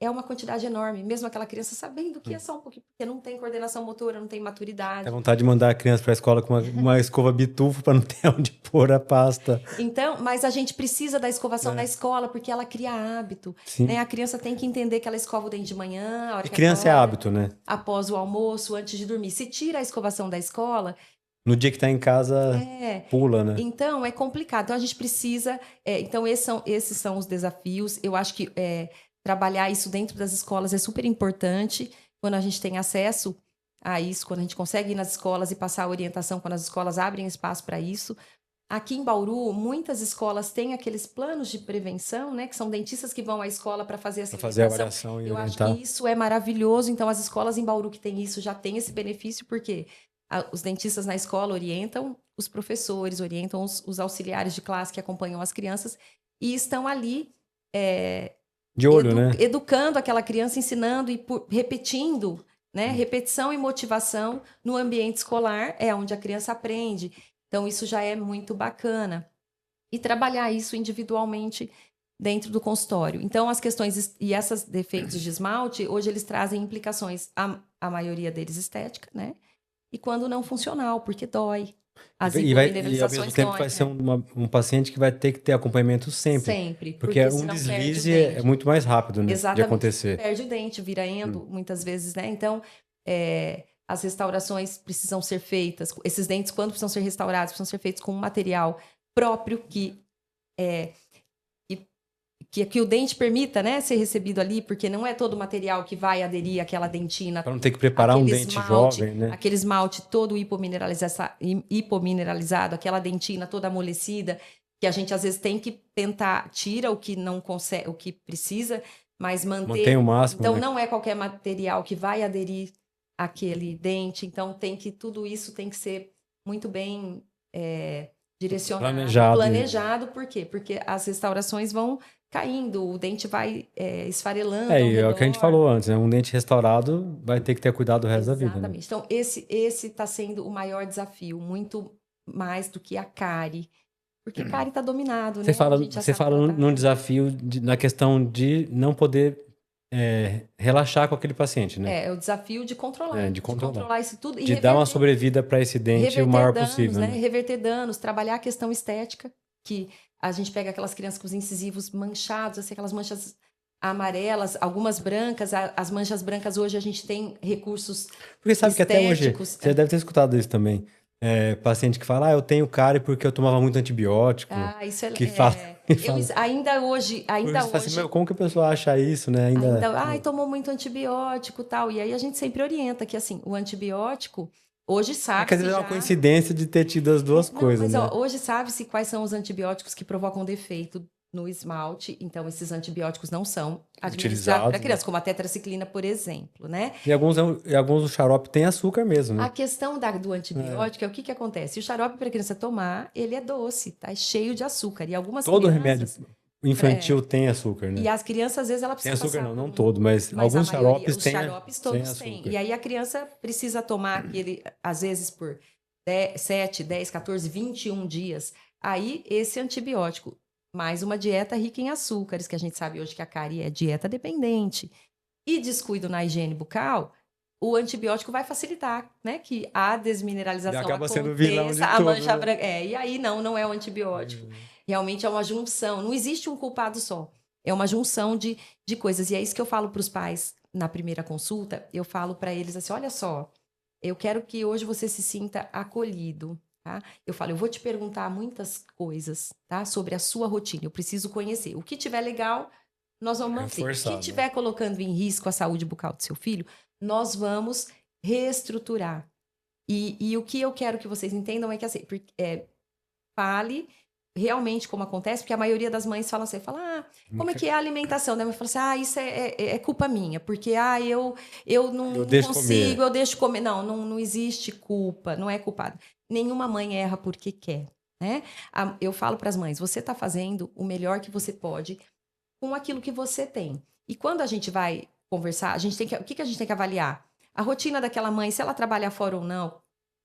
É uma quantidade enorme, mesmo aquela criança sabendo que é só um pouquinho, porque não tem coordenação motora, não tem maturidade. Dá vontade de mandar a criança para a escola com uma escova bitufo para não ter onde pôr a pasta. Então, mas a gente precisa da escovação na escola, porque ela cria hábito. Né? A criança tem que entender que ela escova o dente de manhã, a hora E que criança acorda, é hábito, né? após o almoço, antes de dormir. Se tira a escovação da escola... No dia que está em casa, pula, né? Então, é complicado. Então, a gente precisa... então, esses são os desafios. Eu acho que... trabalhar isso dentro das escolas é super importante quando a gente tem acesso a isso, quando a gente consegue ir nas escolas e passar a orientação, quando as escolas abrem espaço para isso. Aqui em Bauru, muitas escolas têm aqueles planos de prevenção, né? Que são dentistas que vão à escola para fazer essa fazer a avaliação e eu orientar. acho que isso é maravilhoso. Então, as escolas em Bauru que têm isso já têm esse benefício, porque os dentistas na escola orientam os professores, orientam os auxiliares de classe que acompanham as crianças e estão ali... de olho, né? Educando aquela criança, ensinando e repetindo, né? Repetição e motivação no ambiente escolar é onde a criança aprende. Então, isso já é muito bacana. E trabalhar isso individualmente dentro do consultório. Então, as questões e esses defeitos de esmalte, hoje eles trazem implicações, a maioria deles estética, né? E quando não funcional, porque dói. As E ao mesmo tempo vai ser um paciente que vai ter que ter acompanhamento sempre. Sempre. Porque um deslize é muito mais rápido, né, de acontecer. Perde o dente, vira endo, muitas vezes, né? Então, as restaurações precisam ser feitas. Esses dentes, quando precisam ser restaurados, precisam ser feitos com um material próprio que o dente permita, né, ser recebido ali, porque não é todo o material que vai aderir àquela dentina. Para não ter que preparar um dente jovem, né? Aquele esmalte todo hipomineralizado, aquela dentina toda amolecida, que a gente às vezes tem que tentar, tira o que não consegue, o que precisa, mas mantém o máximo. Então, né? Não é qualquer material que vai aderir àquele dente, então tudo isso tem que ser muito bem direcionado, planejado. Por quê? Porque as restaurações vão caindo, o dente vai esfarelando. É o que a gente falou antes, né? Um dente restaurado vai ter que ter cuidado o resto da vida. Exatamente. Né? Então, esse está sendo o maior desafio, muito mais do que a cárie. Porque cárie está dominado, você né? Você fala num desafio na questão de não poder relaxar com aquele paciente, né? É o desafio de controlar. De controlar isso tudo. De dar uma sobrevida para esse dente o maior possível. Né? Reverter danos, trabalhar a questão estética, que a gente pega aquelas crianças com os incisivos manchados, assim, aquelas manchas amarelas, algumas brancas. As manchas brancas hoje a gente tem recursos porque sabe estéticos. Que até hoje, você deve ter escutado isso também. Paciente que fala, eu tenho cárie porque eu tomava muito antibiótico. Isso é... Que fala, ainda hoje... Assim, como que a pessoa acha isso, né? Tomou muito antibiótico e tal. E aí a gente sempre orienta que, assim, o antibiótico... Hoje sabe-se quer dizer, é uma coincidência de ter tido as duas coisas, mas, né? Hoje sabe-se quais são os antibióticos que provocam defeito no esmalte. Então, esses antibióticos não são administrados para criança, como a tetraciclina, por exemplo, né? E alguns do xarope tem açúcar mesmo, né? A questão do antibiótico é o que acontece. O xarope para a criança tomar, ele é doce, tá? É cheio de açúcar. E algumas Todo crianças... remédio infantil tem açúcar, né? E as crianças, às vezes, ela precisa tem açúcar não todo, mas alguns xaropes têm. Os xaropes todos têm. E aí a criança precisa tomar aquele, às vezes, por 7, 10, 14, 21 dias. Aí, esse antibiótico, mais uma dieta rica em açúcares, que a gente sabe hoje que a cárie é dieta dependente. E descuido na higiene bucal, o antibiótico vai facilitar, né? Que a desmineralização Ele acaba sendo aconteça, vilão de a tudo, mancha né? branca. E aí não é o antibiótico. Realmente é uma junção. Não existe um culpado só. É uma junção de coisas. E é isso que eu falo para os pais na primeira consulta. Eu falo para eles assim: olha só, eu quero que hoje você se sinta acolhido. Tá? Eu falo, eu vou te perguntar muitas coisas, tá? Sobre a sua rotina. Eu preciso conhecer. O que tiver legal, nós vamos manter. O Reforçar, que né? tiver colocando em risco a saúde bucal do seu filho, nós vamos reestruturar. E o que eu quero que vocês entendam é que assim, fale realmente como acontece, porque a maioria das mães fala assim, como é que é a alimentação? Daí a mãe fala assim, isso é culpa minha, porque eu não Eu deixo consigo, comer. eu deixo comer. Não existe culpa, não é culpado. Nenhuma mãe erra porque quer, né? Eu falo para as mães, você está fazendo o melhor que você pode com aquilo que você tem. E quando a gente vai conversar, o que a gente tem que avaliar? A rotina daquela mãe, se ela trabalha fora ou não,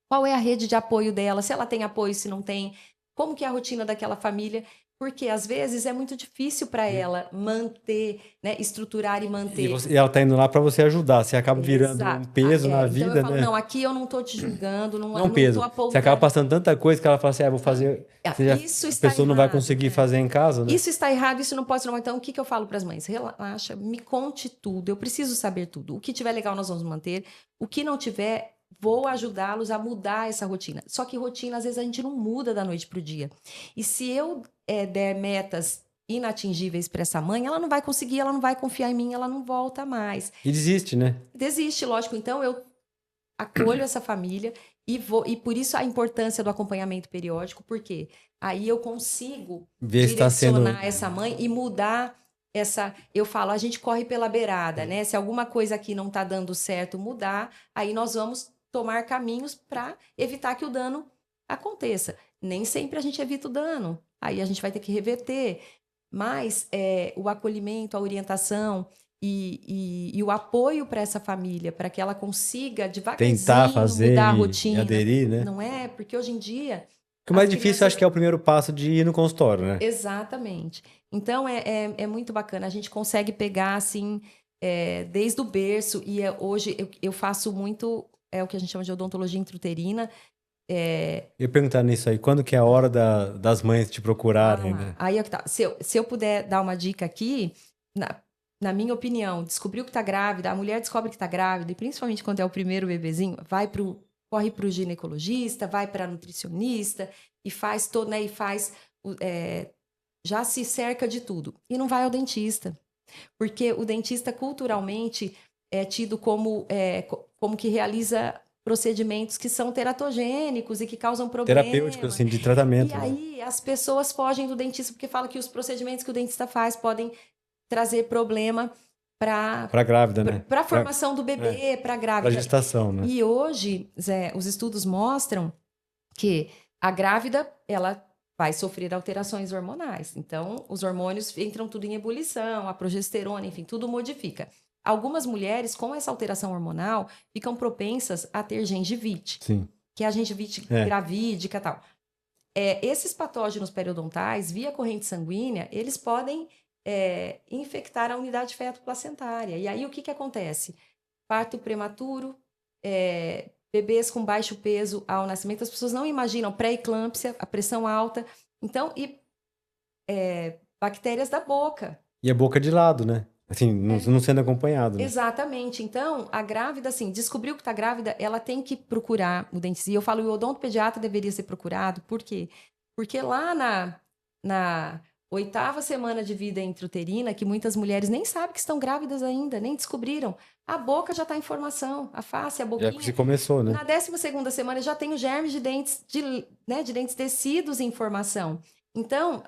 qual é a rede de apoio dela, se ela tem apoio, se não tem, como que é a rotina daquela família, porque às vezes é muito difícil para ela manter, né, estruturar e manter. E ela tá indo lá para você ajudar. Você acaba virando um Exato. peso na Então eu vida, falo, né? não, aqui eu não estou te julgando, Não é um não estou peso. Você acaba apontando. passando tanta coisa que ela fala assim, vou fazer. Isso A está pessoa não vai errado, conseguir né? fazer em casa, né? Isso está errado, isso não pode ser. Então, o que eu falo para as mães? Relaxa, me conte tudo, eu preciso saber tudo. O que tiver legal, nós vamos manter. O que não tiver, vou ajudá-los a mudar essa rotina. Só que rotina, às vezes, a gente não muda da noite para o dia. E se eu der metas inatingíveis para essa mãe, ela não vai conseguir, ela não vai confiar em mim, ela não volta mais. E desiste, né? Desiste, lógico. Então, eu acolho essa família e por isso a importância do acompanhamento periódico, porque aí eu consigo Ver se tá sendo. direcionar essa mãe e mudar essa. Eu falo, a gente corre pela beirada, né? Se alguma coisa aqui não está dando certo, mudar, aí nós vamos tomar caminhos para evitar que o dano aconteça. Nem sempre a gente evita o dano, aí a gente vai ter que reverter. Mas o acolhimento, a orientação e o apoio para essa família, para que ela consiga Tentar devagarzinho fazer mudar a e rotina. aderir, né? Não é? Porque hoje em dia. O mais as difícil, crianças- acho que é o primeiro passo de ir no consultório, né? Exatamente. Então é muito bacana. A gente consegue pegar assim, desde o berço, e hoje eu faço muito o que a gente chama de odontologia intrauterina. Eu ia perguntar nisso aí, quando que é a hora das mães te procurarem, né? Aí é que tá. Se eu puder dar uma dica aqui, na minha opinião, descobriu que está grávida, a mulher descobre que está grávida, e principalmente quando é o primeiro bebezinho, corre para o ginecologista, vai para a nutricionista e faz todo, né? Já se cerca de tudo. E não vai ao dentista. Porque o dentista, culturalmente, é tido como que realiza procedimentos que são teratogênicos e que causam problema. Terapêuticos, assim, de tratamento, E né? aí as pessoas fogem do dentista porque falam que os procedimentos que o dentista faz podem trazer problema para Pra grávida, né? a formação do bebê, para a grávida. Pra gestação, né? E hoje, Zé, os estudos mostram que a grávida, ela vai sofrer alterações hormonais. Então, os hormônios entram tudo em ebulição, a progesterona, enfim, tudo modifica. Algumas mulheres, com essa alteração hormonal, ficam propensas a ter gengivite, Sim. que é a gengivite gravídica e tal. Esses patógenos periodontais, via corrente sanguínea, eles podem infectar a unidade feto-placentária. E aí, o que acontece? Parto prematuro, bebês com baixo peso ao nascimento, as pessoas não imaginam pré-eclâmpsia, a pressão alta, então, bactérias da boca. E a boca de lado, né? Assim, não sendo acompanhado, né? Exatamente. Então, a grávida, assim, descobriu que está grávida, ela tem que procurar o dentista. E eu falo, o odontopediatra deveria ser procurado, por quê? Porque lá na 8ª semana de vida intrauterina, que muitas mulheres nem sabem que estão grávidas ainda, nem descobriram, a boca já está em formação, a face, a boquinha. Já se começou, né? Na 12ª semana já tem os germes de dentes, de dentes descidos em formação. Então,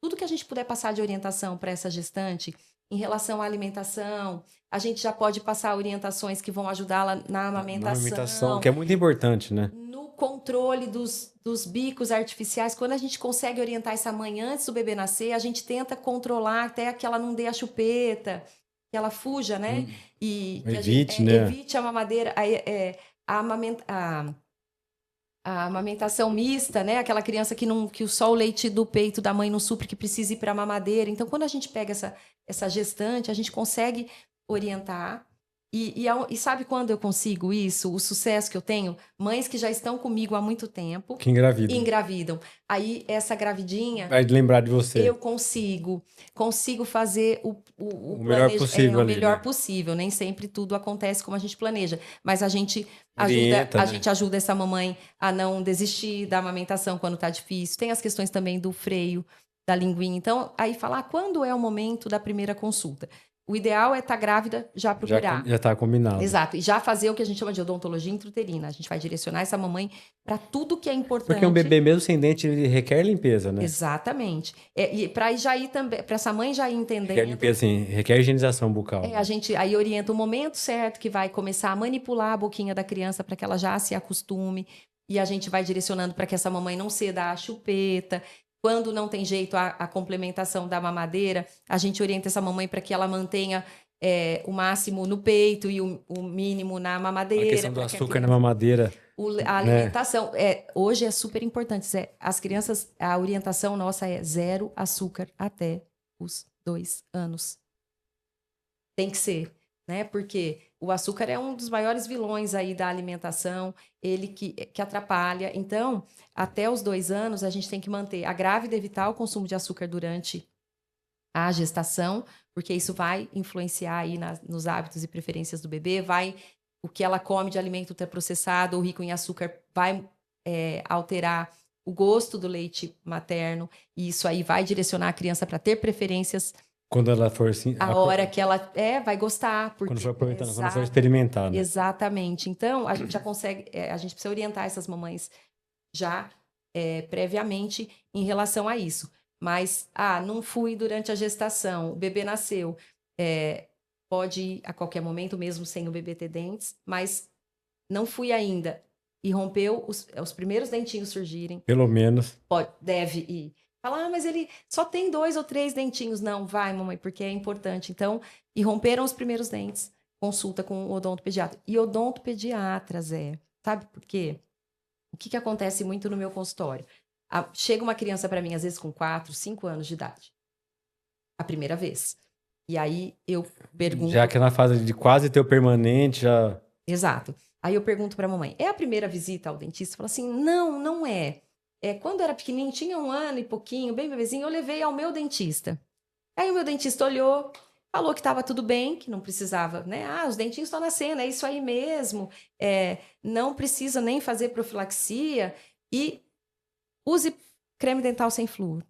tudo que a gente puder passar de orientação para essa gestante em relação à alimentação, a gente já pode passar orientações que vão ajudá-la na amamentação. Na amamentação, que é muito importante, né? No controle dos bicos artificiais. Quando a gente consegue orientar essa mãe antes do bebê nascer, a gente tenta controlar até que ela não dê a chupeta, que ela fuja, né? E que Evite, né? Evite a mamadeira, a amamentação mista, né? Aquela criança que só o leite do peito da mãe não supre, que precisa ir para a mamadeira. Então, quando a gente pega essa gestante, a gente consegue orientar E sabe quando eu consigo isso? O sucesso que eu tenho? Mães que já estão comigo há muito tempo Que engravida. e engravidam. Aí, essa gravidinha, Vai lembrar de você. eu consigo fazer O melhor possível o ali, melhor né? possível. Nem sempre tudo acontece como a gente planeja, mas a gente Orienta, né? gente ajuda essa mamãe a não desistir da amamentação quando tá difícil. Tem as questões também do freio da linguinha. Então, aí falar quando é o momento da primeira consulta. O ideal é estar grávida, já procurar. Já tá combinado. Exato. E já fazer o que a gente chama de odontologia intrauterina. A gente vai direcionar essa mamãe para tudo que é importante. Porque um bebê mesmo sem dente, ele requer limpeza, né? Exatamente. E para já ir também, para essa mãe já ir entendendo. Requer limpeza, assim, requer higienização bucal. A gente aí orienta o momento certo que vai começar a manipular a boquinha da criança para que ela já se acostume. E a gente vai direcionando para que essa mamãe não ceda à chupeta. Quando não tem jeito a complementação da mamadeira, a gente orienta essa mamãe para que ela mantenha o máximo no peito e o mínimo na mamadeira. A questão do açúcar na mamadeira. A alimentação. Hoje é super importante. As crianças, a orientação nossa é 0 açúcar até os 2 anos. Tem que ser, né? Porque o açúcar é um dos maiores vilões aí da alimentação, ele que atrapalha. Então, até os 2 anos, a gente tem que manter a grávida, evitar o consumo de açúcar durante a gestação, porque isso vai influenciar aí nos hábitos e preferências do bebê, o que ela come de alimento ultraprocessado ou rico em açúcar vai alterar o gosto do leite materno, e isso aí vai direcionar a criança para ter preferências. Quando ela for assim. A hora que ela vai gostar. Porque, quando for aproveitando, quando for experimentar, né? Exatamente. Então, a gente já consegue, a gente precisa orientar essas mamães já previamente em relação a isso. Mas, não fui durante a gestação, o bebê nasceu. Pode ir a qualquer momento, mesmo sem o bebê ter dentes, mas não fui ainda. E rompeu, os primeiros dentinhos surgirem. Pelo menos. Deve ir. Fala, mas ele só tem 2 ou 3 dentinhos. Não, vai, mamãe, porque é importante. Então, e romperam os primeiros dentes. Consulta com o odontopediatra. E odontopediatra, Zé, sabe por quê? O que acontece muito no meu consultório? Chega uma criança para mim, às vezes com 4, 5 anos de idade. A primeira vez. E aí eu pergunto... Já que na fase de quase ter o permanente, já... Exato. Aí eu pergunto para a mamãe, é a primeira visita ao dentista? Fala assim, não é. Quando era pequenininho, tinha 1 ano e pouquinho, bem bebezinho, eu levei ao meu dentista. Aí o meu dentista olhou, falou que estava tudo bem, que não precisava, né? Os dentinhos estão nascendo, é isso aí mesmo. Não precisa nem fazer profilaxia e use creme dental sem flúor.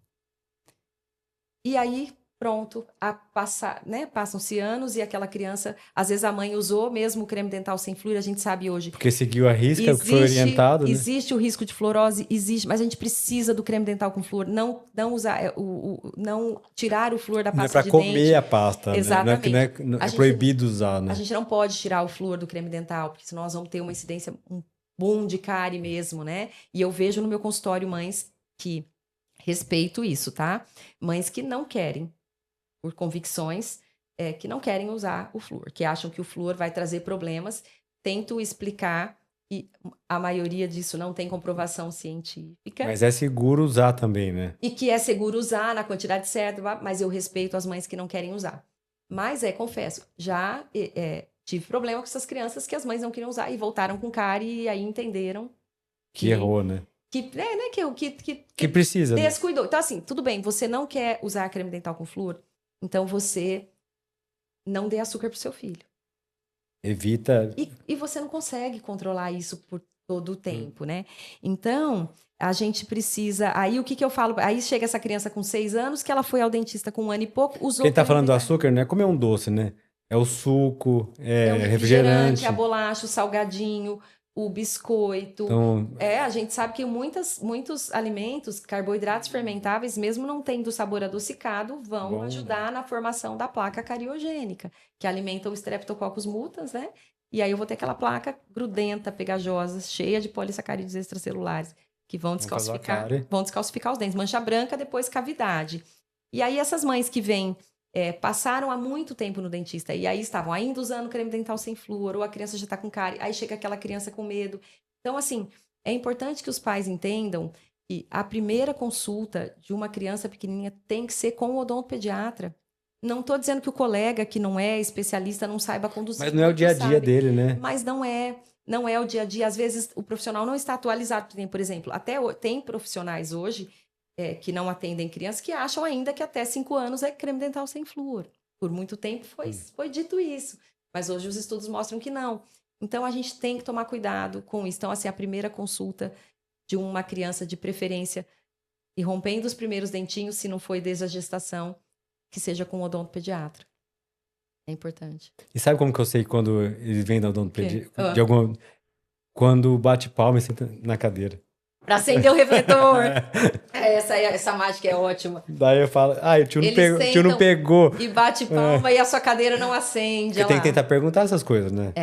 E aí, pronto, passam-se anos e aquela criança, às vezes a mãe usou mesmo o creme dental sem flúor, a gente sabe hoje. Porque seguiu a risca, que foi orientado, né? Existe o risco de fluorose, existe, mas a gente precisa do creme dental com flúor, não usar, não tirar o flúor da pasta de dente. Não é para comer a pasta, exatamente. Né? Não é proibido usar, né? A gente não pode tirar o flúor do creme dental, porque senão nós vamos ter uma incidência, um boom de cárie mesmo, né? E eu vejo no meu consultório mães que respeito isso, tá? Mães que não querem, por convicções, que não querem usar o flúor, que acham que o flúor vai trazer problemas. Tento explicar que a maioria disso não tem comprovação científica. Mas é seguro usar também, né? E que é seguro usar na quantidade certa, mas eu respeito as mães que não querem usar. Mas confesso, já tive problema com essas crianças que as mães não queriam usar e voltaram com cárie e aí entenderam que errou, né? Que precisa, descuidou. Né? Então, assim, tudo bem, você não quer usar creme dental com flúor, então você não dê açúcar pro seu filho. Evita. E você não consegue controlar isso por todo o tempo, né? Então, a gente precisa... Aí, o que eu falo? Aí chega essa criança com 6 anos, que ela foi ao dentista com 1 ano e pouco, usou... Quem tá falando do açúcar não é comer um doce, né? É o suco, é o refrigerante, a bolacha, o salgadinho, o biscoito. Então... a gente sabe que muitos alimentos, carboidratos fermentáveis, mesmo não tendo sabor adocicado, vão ajudar na formação da placa cariogênica, que alimenta o Streptococcus mutans, né? E aí eu vou ter aquela placa grudenta, pegajosa, cheia de polissacarídeos extracelulares, que vão descalcificar os dentes. Mancha branca, depois cavidade. E aí essas mães que vêm passaram há muito tempo no dentista e aí estavam ainda usando creme dental sem flúor, ou a criança já está com cárie, aí chega aquela criança com medo. Então, assim, é importante que os pais entendam que a primeira consulta de uma criança pequenininha tem que ser com o odontopediatra. Não estou dizendo que o colega que não é especialista não saiba conduzir. Mas não é o dia a dia dele, né? Mas não é o dia a dia. Às vezes o profissional não está atualizado. Por exemplo, tem profissionais hoje que não atendem crianças que acham ainda que até 5 anos é creme dental sem flúor. Por muito tempo foi dito isso. Mas hoje os estudos mostram que não. Então, a gente tem que tomar cuidado com isso. Então, assim, a primeira consulta de uma criança, de preferência, e rompendo os primeiros dentinhos, se não foi desde a gestação, que seja com o odontopediatra. É importante. E sabe como que eu sei quando eles vêm da odontopediatra? Ah. Quando bate palma e senta na cadeira. Pra acender o refletor. Essa mágica é ótima. Daí eu falo, o tio não pegou. E bate palma e a sua cadeira não acende. Você tem que tentar perguntar essas coisas, né?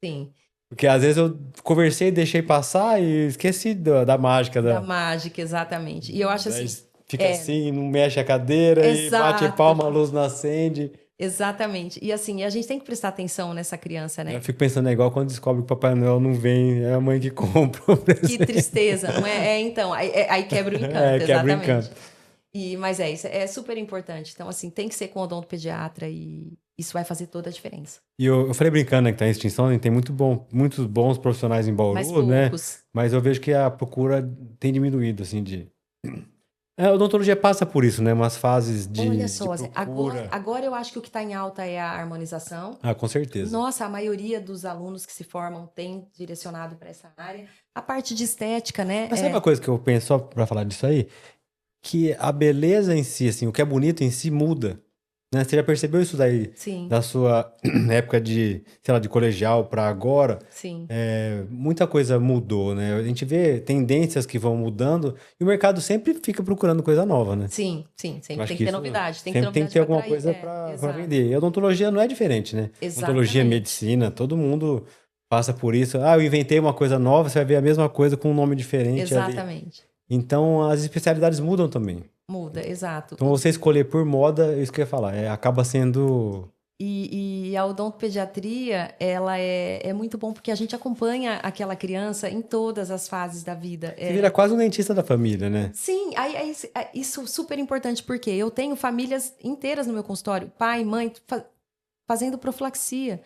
Sim. Porque às vezes eu conversei, deixei passar e esqueci da mágica. Da mágica, exatamente. E eu acho assim... Fica assim, não mexe a cadeira. Exato. E bate palma, a luz não acende. Exatamente. E assim, a gente tem que prestar atenção nessa criança, né? Eu fico pensando, é igual quando descobre que o Papai Noel não vem, é a mãe que compra o presente. Que tristeza, não é? Então, aí quebra o encanto, exatamente. Quebra o encanto. Mas isso é super importante. Então, assim, tem que ser com o odontopediatra e isso vai fazer toda a diferença. E eu falei brincando, né, que tá em extinção, tem muitos bons profissionais em Bauru, né? Mas eu vejo que a procura tem diminuído, assim, a odontologia passa por isso, né? Umas fases de Olha só, de procura. Agora eu acho que o que está em alta é a harmonização. Com certeza. Nossa, a maioria dos alunos que se formam tem direcionado para essa área. A parte de estética, né? Mas sabe uma coisa que eu penso, só para falar disso aí? Que a beleza em si, assim, o que é bonito em si muda. Né? Você já percebeu isso daí? Sim. Da sua época de, sei lá, de colegial para agora? Sim. Muita coisa mudou, né? A gente vê tendências que vão mudando e o mercado sempre fica procurando coisa nova, né? Sim. Sempre tem que ter novidade. Tem que ter alguma coisa para vender. E a odontologia não é diferente, né? Exatamente. Odontologia, medicina, todo mundo passa por isso. Eu inventei uma coisa nova, você vai ver a mesma coisa com um nome diferente. Exatamente. Ali. Então, as especialidades mudam também. Muda, exato. Então, você escolher por moda, isso que eu ia falar, acaba sendo... E a odontopediatria, ela é muito bom porque a gente acompanha aquela criança em todas as fases da vida. Você vira quase um dentista da família, né? Sim, isso é super importante porque eu tenho famílias inteiras no meu consultório, pai, mãe, fazendo profilaxia.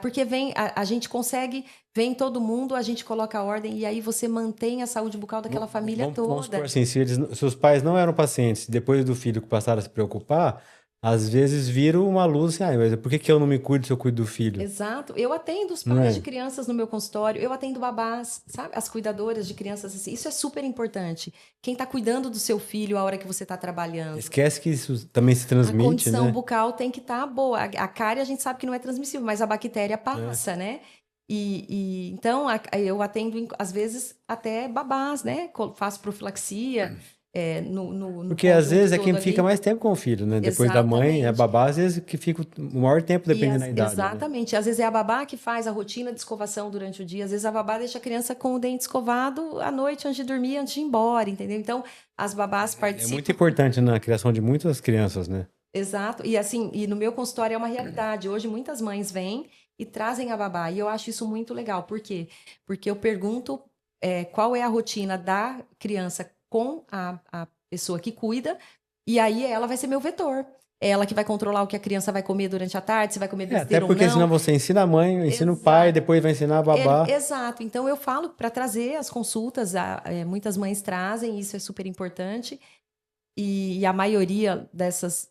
Porque a gente consegue, vem todo mundo, a gente coloca a ordem e aí você mantém a saúde bucal daquela família toda. Vamos supor assim, se os pais não eram pacientes, depois do filho que passaram a se preocupar, às vezes viram uma luz assim, mas por que eu não me cuido se eu cuido do filho? Exato. Eu atendo os pais de crianças no meu consultório, eu atendo babás, sabe? As cuidadoras de crianças, assim. Isso é super importante. Quem está cuidando do seu filho a hora que você está trabalhando. Esquece que isso também se transmite, a condição bucal tem que estar boa. A cárie a gente sabe que não é transmissível, mas a bactéria passa, né? Então, eu atendo, às vezes, até babás, né? Faço profilaxia. Porque às vezes é quem fica mais tempo com o filho, né? Depois da mãe, é a babá, às vezes que fica o maior tempo, dependendo da idade. Exatamente. Né? Às vezes é a babá que faz a rotina de escovação durante o dia. Às vezes a babá deixa a criança com o dente escovado à noite, antes de dormir, antes de ir embora, entendeu? Então, as babás participam. É muito importante na criação de muitas crianças, né? Exato. E assim, no meu consultório é uma realidade. Hoje, muitas mães vêm e trazem a babá. E eu acho isso muito legal. Por quê? Porque eu pergunto qual é a rotina da criança com a pessoa que cuida, e aí ela vai ser meu vetor. É ela que vai controlar o que a criança vai comer durante a tarde, se vai comer besteira ou não. Até porque senão você ensina a mãe, ensina o pai, depois vai ensinar a babá. Exato. Então eu falo para trazer as consultas, muitas mães trazem, isso é super importante, e a maioria dessas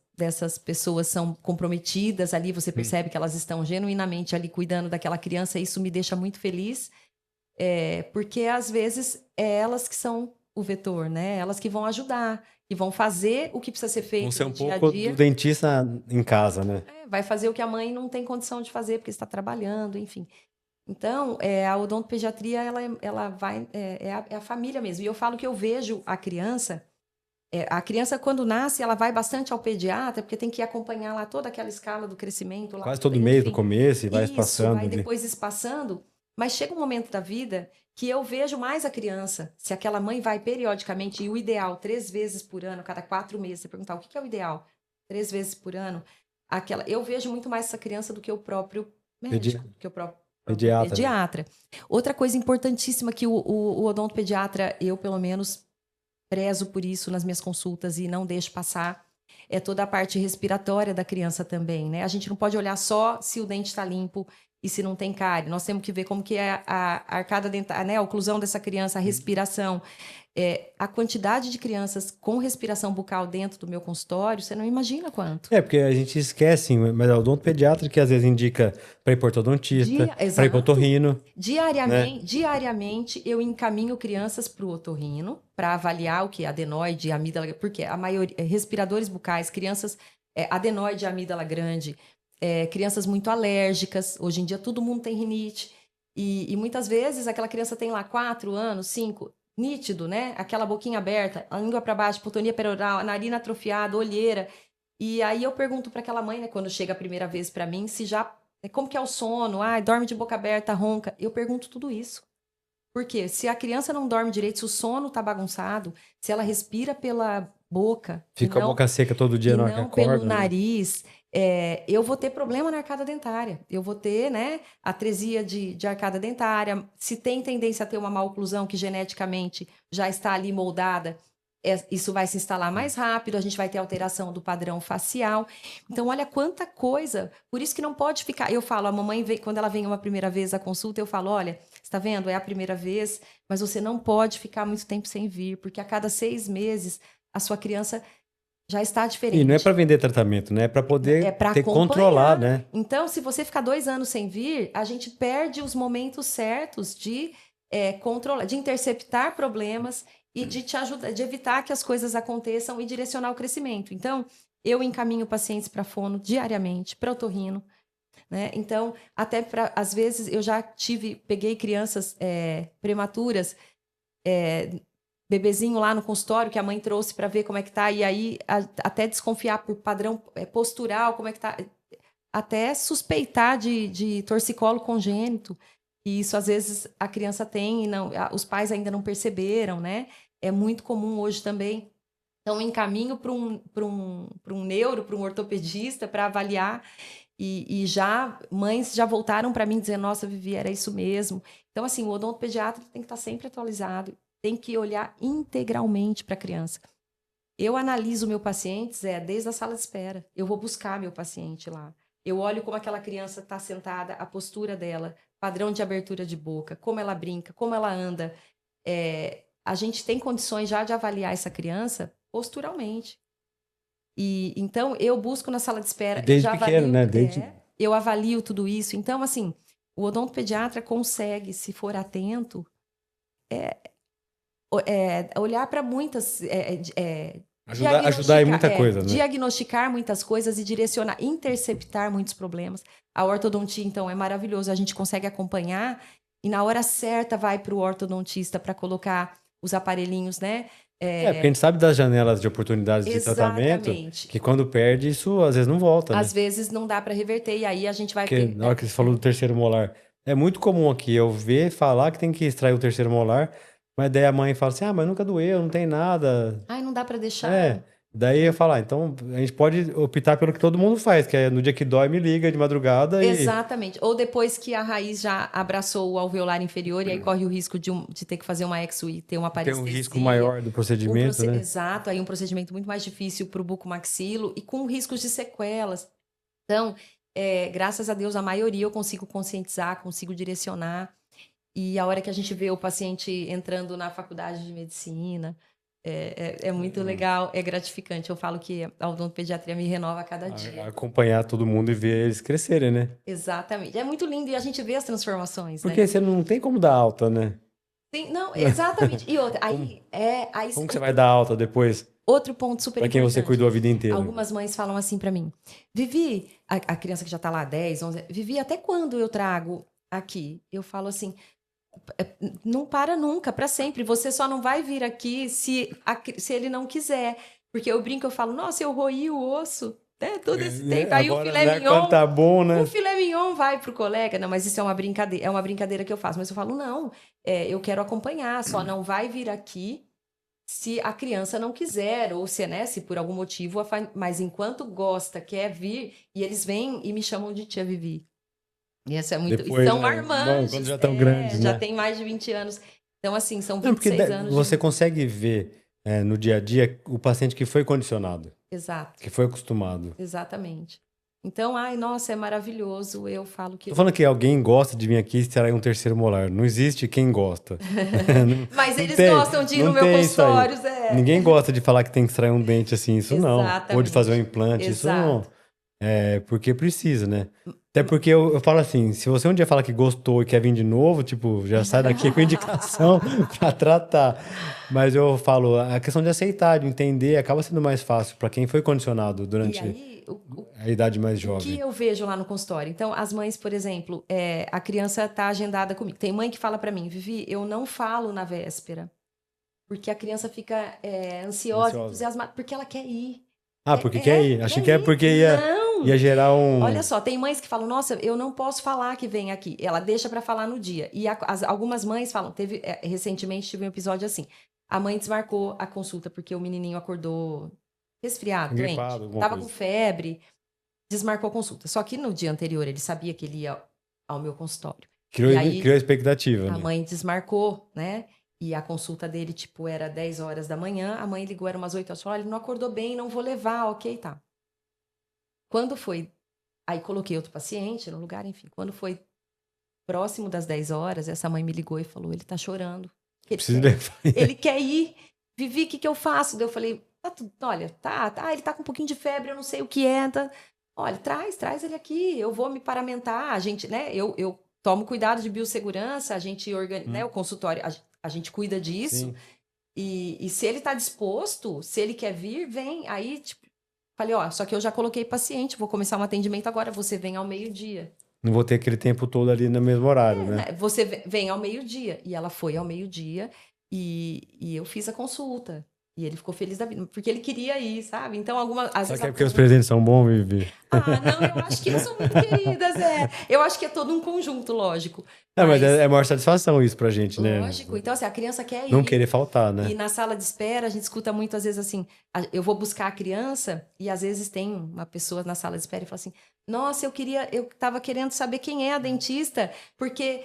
pessoas são comprometidas ali, você percebe que elas estão genuinamente ali cuidando daquela criança, e isso me deixa muito feliz, porque às vezes é elas que são o vetor, né? Elas que vão ajudar, que vão fazer o que precisa ser feito no dia a dia. Um pouco do dentista em casa, né? Vai fazer o que a mãe não tem condição de fazer porque está trabalhando, enfim. Então, a odontopediatria, ela vai... É a família mesmo. E eu falo que eu vejo a criança... a criança, quando nasce, ela vai bastante ao pediatra, porque tem que acompanhar lá toda aquela escala do crescimento. Quase todo mês no começo e vai espaçando. Vai depois espaçando. Mas chega um momento da vida que eu vejo mais a criança. Se aquela mãe vai periodicamente, e o ideal, 3 vezes por ano, cada 4 meses, você perguntar o que é o ideal? 3 vezes por ano. Eu vejo muito mais essa criança do que o próprio médico, do que o próprio pediatra. Outra coisa importantíssima que o odontopediatra, eu pelo menos prezo por isso nas minhas consultas e não deixo passar, é toda a parte respiratória da criança também, né? A gente não pode olhar só se o dente está limpo e se não tem cárie. Nós temos que ver como que é a arcada dentária, né? A oclusão dessa criança, a respiração. A quantidade de crianças com respiração bucal dentro do meu consultório, você não imagina quanto. Porque a gente esquece, mas é o odontopediatra que às vezes indica para ir para ortodontista, para ir para otorrino. Diariamente eu encaminho crianças para o otorrino para avaliar o que é adenoide, amígdala, porque a maioria, respiradores bucais, crianças, adenoide, amígdala grande, crianças muito alérgicas, hoje em dia todo mundo tem rinite, e muitas vezes aquela criança tem lá 4 anos, 5, nítido, né? Aquela boquinha aberta, a língua para baixo, hipotonia perioral, a narina atrofiada, olheira. E aí eu pergunto para aquela mãe, né, quando chega a primeira vez para mim, se já como que é o sono? Dorme de boca aberta, ronca. Eu pergunto tudo isso. Por quê? Se a criança não dorme direito, se o sono tá bagunçado, se ela respira pela boca, fica a boca seca todo dia e na hora que não acorda, pelo nariz, eu vou ter problema na arcada dentária. Eu vou ter, né, atresia de arcada dentária. Se tem tendência a ter uma maloclusão que geneticamente já está ali moldada, isso vai se instalar mais rápido, a gente vai ter alteração do padrão facial. Então, olha quanta coisa. Por isso que não pode ficar. Eu falo, a mamãe, quando ela vem uma primeira vez à consulta, eu falo, olha, você está vendo? É a primeira vez, mas você não pode ficar muito tempo sem vir, porque a cada 6 meses a sua criança já está diferente. E não é para vender tratamento, né? É para poder controlar, né? Então, se você ficar 2 anos sem vir, a gente perde os momentos certos de controlar, de interceptar problemas e de te ajudar, de evitar que as coisas aconteçam e direcionar o crescimento. Então, eu encaminho pacientes para fono diariamente, para otorrino, né? Então, até às vezes eu já peguei crianças prematuras, bebezinho lá no consultório que a mãe trouxe para ver como é que tá, e aí até desconfiar por padrão postural, como é que tá, até suspeitar de torcicolo congênito, e isso às vezes a criança tem e não, os pais ainda não perceberam, né? É muito comum hoje também. Então, encaminho para um neuro, para um ortopedista para avaliar, e mães já voltaram para mim dizendo, nossa, Vivi, era isso mesmo. Então, assim, o odontopediatra tem que estar sempre atualizado, tem que olhar integralmente para a criança. Eu analiso meu paciente, desde a sala de espera. Eu vou buscar meu paciente lá. Eu olho como aquela criança está sentada, a postura dela, padrão de abertura de boca, como ela brinca, como ela anda. A gente tem condições já de avaliar essa criança posturalmente. E então, eu busco na sala de espera. Desde pequeno, né? Eu avalio tudo isso. Então, assim, o odontopediatra consegue, se for atento, olhar para muitas... ajudar em muita coisa, né? Diagnosticar muitas coisas e direcionar, interceptar muitos problemas. A ortodontia, então, é maravilhoso. A gente consegue acompanhar e na hora certa vai para o ortodontista para colocar os aparelhinhos, né? Porque a gente sabe das janelas de oportunidades de tratamento, que quando perde, isso às vezes não volta, né? Às vezes não dá para reverter, e aí a gente vai... Porque na hora que você falou do terceiro molar, é muito comum aqui eu ver falar que tem que extrair o terceiro molar, mas daí a mãe fala assim, mas nunca doeu, não tem nada. Não dá para deixar. Daí eu falo, então a gente pode optar pelo que todo mundo faz, que é no dia que dói, me liga de madrugada e... Exatamente. Ou depois que a raiz já abraçou o alveolar inferior, e aí corre o risco de ter que fazer uma exo e ter uma parestesia. Tem um risco maior do procedimento, né? Exato, aí um procedimento muito mais difícil para o bucomaxilo e com riscos de sequelas. Então, graças a Deus, a maioria eu consigo conscientizar, consigo direcionar. E a hora que a gente vê o paciente entrando na faculdade de medicina... É muito legal, é gratificante. Eu falo que a odontopediatria me renova a cada dia. Acompanhar todo mundo e ver eles crescerem, né? Exatamente. É muito lindo e a gente vê as transformações, porque né? Você não tem como dar alta, né? Sim, não, exatamente. E outra, como que você vai dar alta depois? Outro ponto super importante. Pra quem você cuidou a vida inteira. Algumas mães falam assim pra mim, Vivi, a criança que já tá lá 10, 11, Vivi, até quando eu trago aqui? Eu falo assim... Não para nunca, para sempre. Você só não vai vir aqui se ele não quiser. Porque eu brinco, eu falo, nossa, eu roí o osso, né, todo esse tempo. Aí agora, o filé mignon... tá bom, né? O filé mignon vai pro colega. Não, mas isso é uma brincadeira que eu faço. Mas eu falo, não, eu quero acompanhar, só não vai vir aqui se a criança não quiser, ou se por algum motivo, mas enquanto gosta, quer vir, e eles vêm e me chamam de tia Vivi. E essa é muito... Depois, são marmanjos. Quando já estão grandes, já né? tem mais de 20 anos. Então, assim, são 26 anos. Você consegue ver no dia a dia o paciente que foi condicionado, Exato, que foi acostumado. exatamente. Então, ai, nossa, é maravilhoso. Eu falo que Tô falando que alguém gosta de vir aqui e extrair um terceiro molar. Não existe quem gosta. Não, Mas não eles tem, gostam de ir no não meu tem isso aí. consultório, Zé. Ninguém gosta de falar que tem que extrair um dente assim, isso não. Ou de fazer um Exatamente. implante, isso não. Exato. É porque precisa, né? Até porque eu falo assim, se você um dia fala que gostou e quer vir de novo, tipo, já sai daqui com indicação pra tratar. Mas eu falo, a questão de aceitar, de entender, acaba sendo mais fácil pra quem foi condicionado E durante aí, a idade mais o que jovem. eu vejo lá no consultório? Então, as mães, por exemplo, a criança está agendada comigo. Tem mãe que fala para mim, Vivi, eu não falo na véspera, porque a criança fica ansiosa, Ansiosa. entusiasmada, porque ela quer ir. Ah, porque quer ir. Achei Quer que é ir. porque ia Não! gerar Olha um. só, tem mães que falam, nossa, eu não posso falar que vem aqui. Ela deixa para falar no dia. E algumas mães falam, recentemente tive um episódio assim. A mãe desmarcou a consulta porque o menininho acordou resfriado, doente. Gripado, alguma Tava com coisa. febre, desmarcou a consulta. Só que no dia anterior ele sabia que ele ia ao meu consultório. Criou, E aí criou expectativa, a né? mãe desmarcou, né? E a consulta dele, tipo, era 10 horas da manhã. A mãe ligou, era umas 8 horas. Falou, olha, ele não acordou bem, não vou levar, ok, tá. Quando foi... Aí coloquei outro paciente no lugar, enfim. Quando foi próximo das 10 horas, essa mãe me ligou e falou, ele tá chorando. Ele Preciso quer, levar. ele quer ir. Vivi, o que que eu faço? Daí eu falei, tá tudo, olha, tá, ele tá com um pouquinho de febre, eu não sei o que é. Tá. Olha, traz ele aqui, eu vou me paramentar. A gente, né, eu tomo cuidado de biossegurança, a gente organiza, né, o consultório, a gente cuida disso. Sim. E se ele tá disposto, se ele quer vir, vem. Aí, tipo, falei, ó, só que eu já coloquei paciente, vou começar um atendimento agora, você vem ao meio-dia. Não vou ter aquele tempo todo ali no mesmo horário, né? Né, você vem ao meio-dia. E ela foi ao meio-dia e eu fiz a consulta. E ele ficou feliz da vida, porque ele queria ir, sabe? Então, às Só vezes que a é porque os consulta. presentes são bons, Vivi. Ah, não, eu acho que eles são muito queridas, Eu acho que é todo um conjunto, lógico. É, mas Mas, é maior satisfação isso pra gente, né? lógico. Então, assim, a criança quer Não ir. querer faltar, E né? na sala de espera, a gente escuta muito, às vezes, assim, eu vou buscar a criança e às vezes tem uma pessoa na sala de espera e fala assim, nossa, eu tava querendo saber quem é a dentista, porque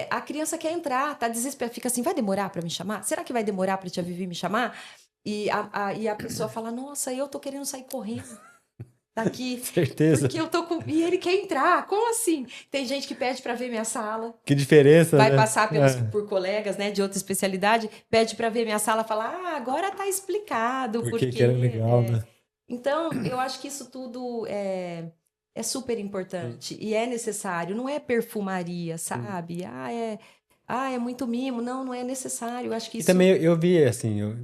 a criança quer entrar, tá desesperada, fica assim, vai demorar para me chamar? Será que vai demorar para tia Vivi me chamar? E a pessoa fala, nossa, eu tô querendo sair correndo daqui, Certeza. porque eu tô com... E ele quer entrar, como assim? Tem gente que pede para ver minha sala, Que diferença, vai né? passar É, por colegas, né, de outra especialidade, pede para ver minha sala, fala, agora tá explicado, porque que era legal, né? Então, eu acho que isso tudo é super importante e é necessário, não é perfumaria, sabe? É muito mimo, não é necessário. Eu acho que E isso também eu vi, assim, eu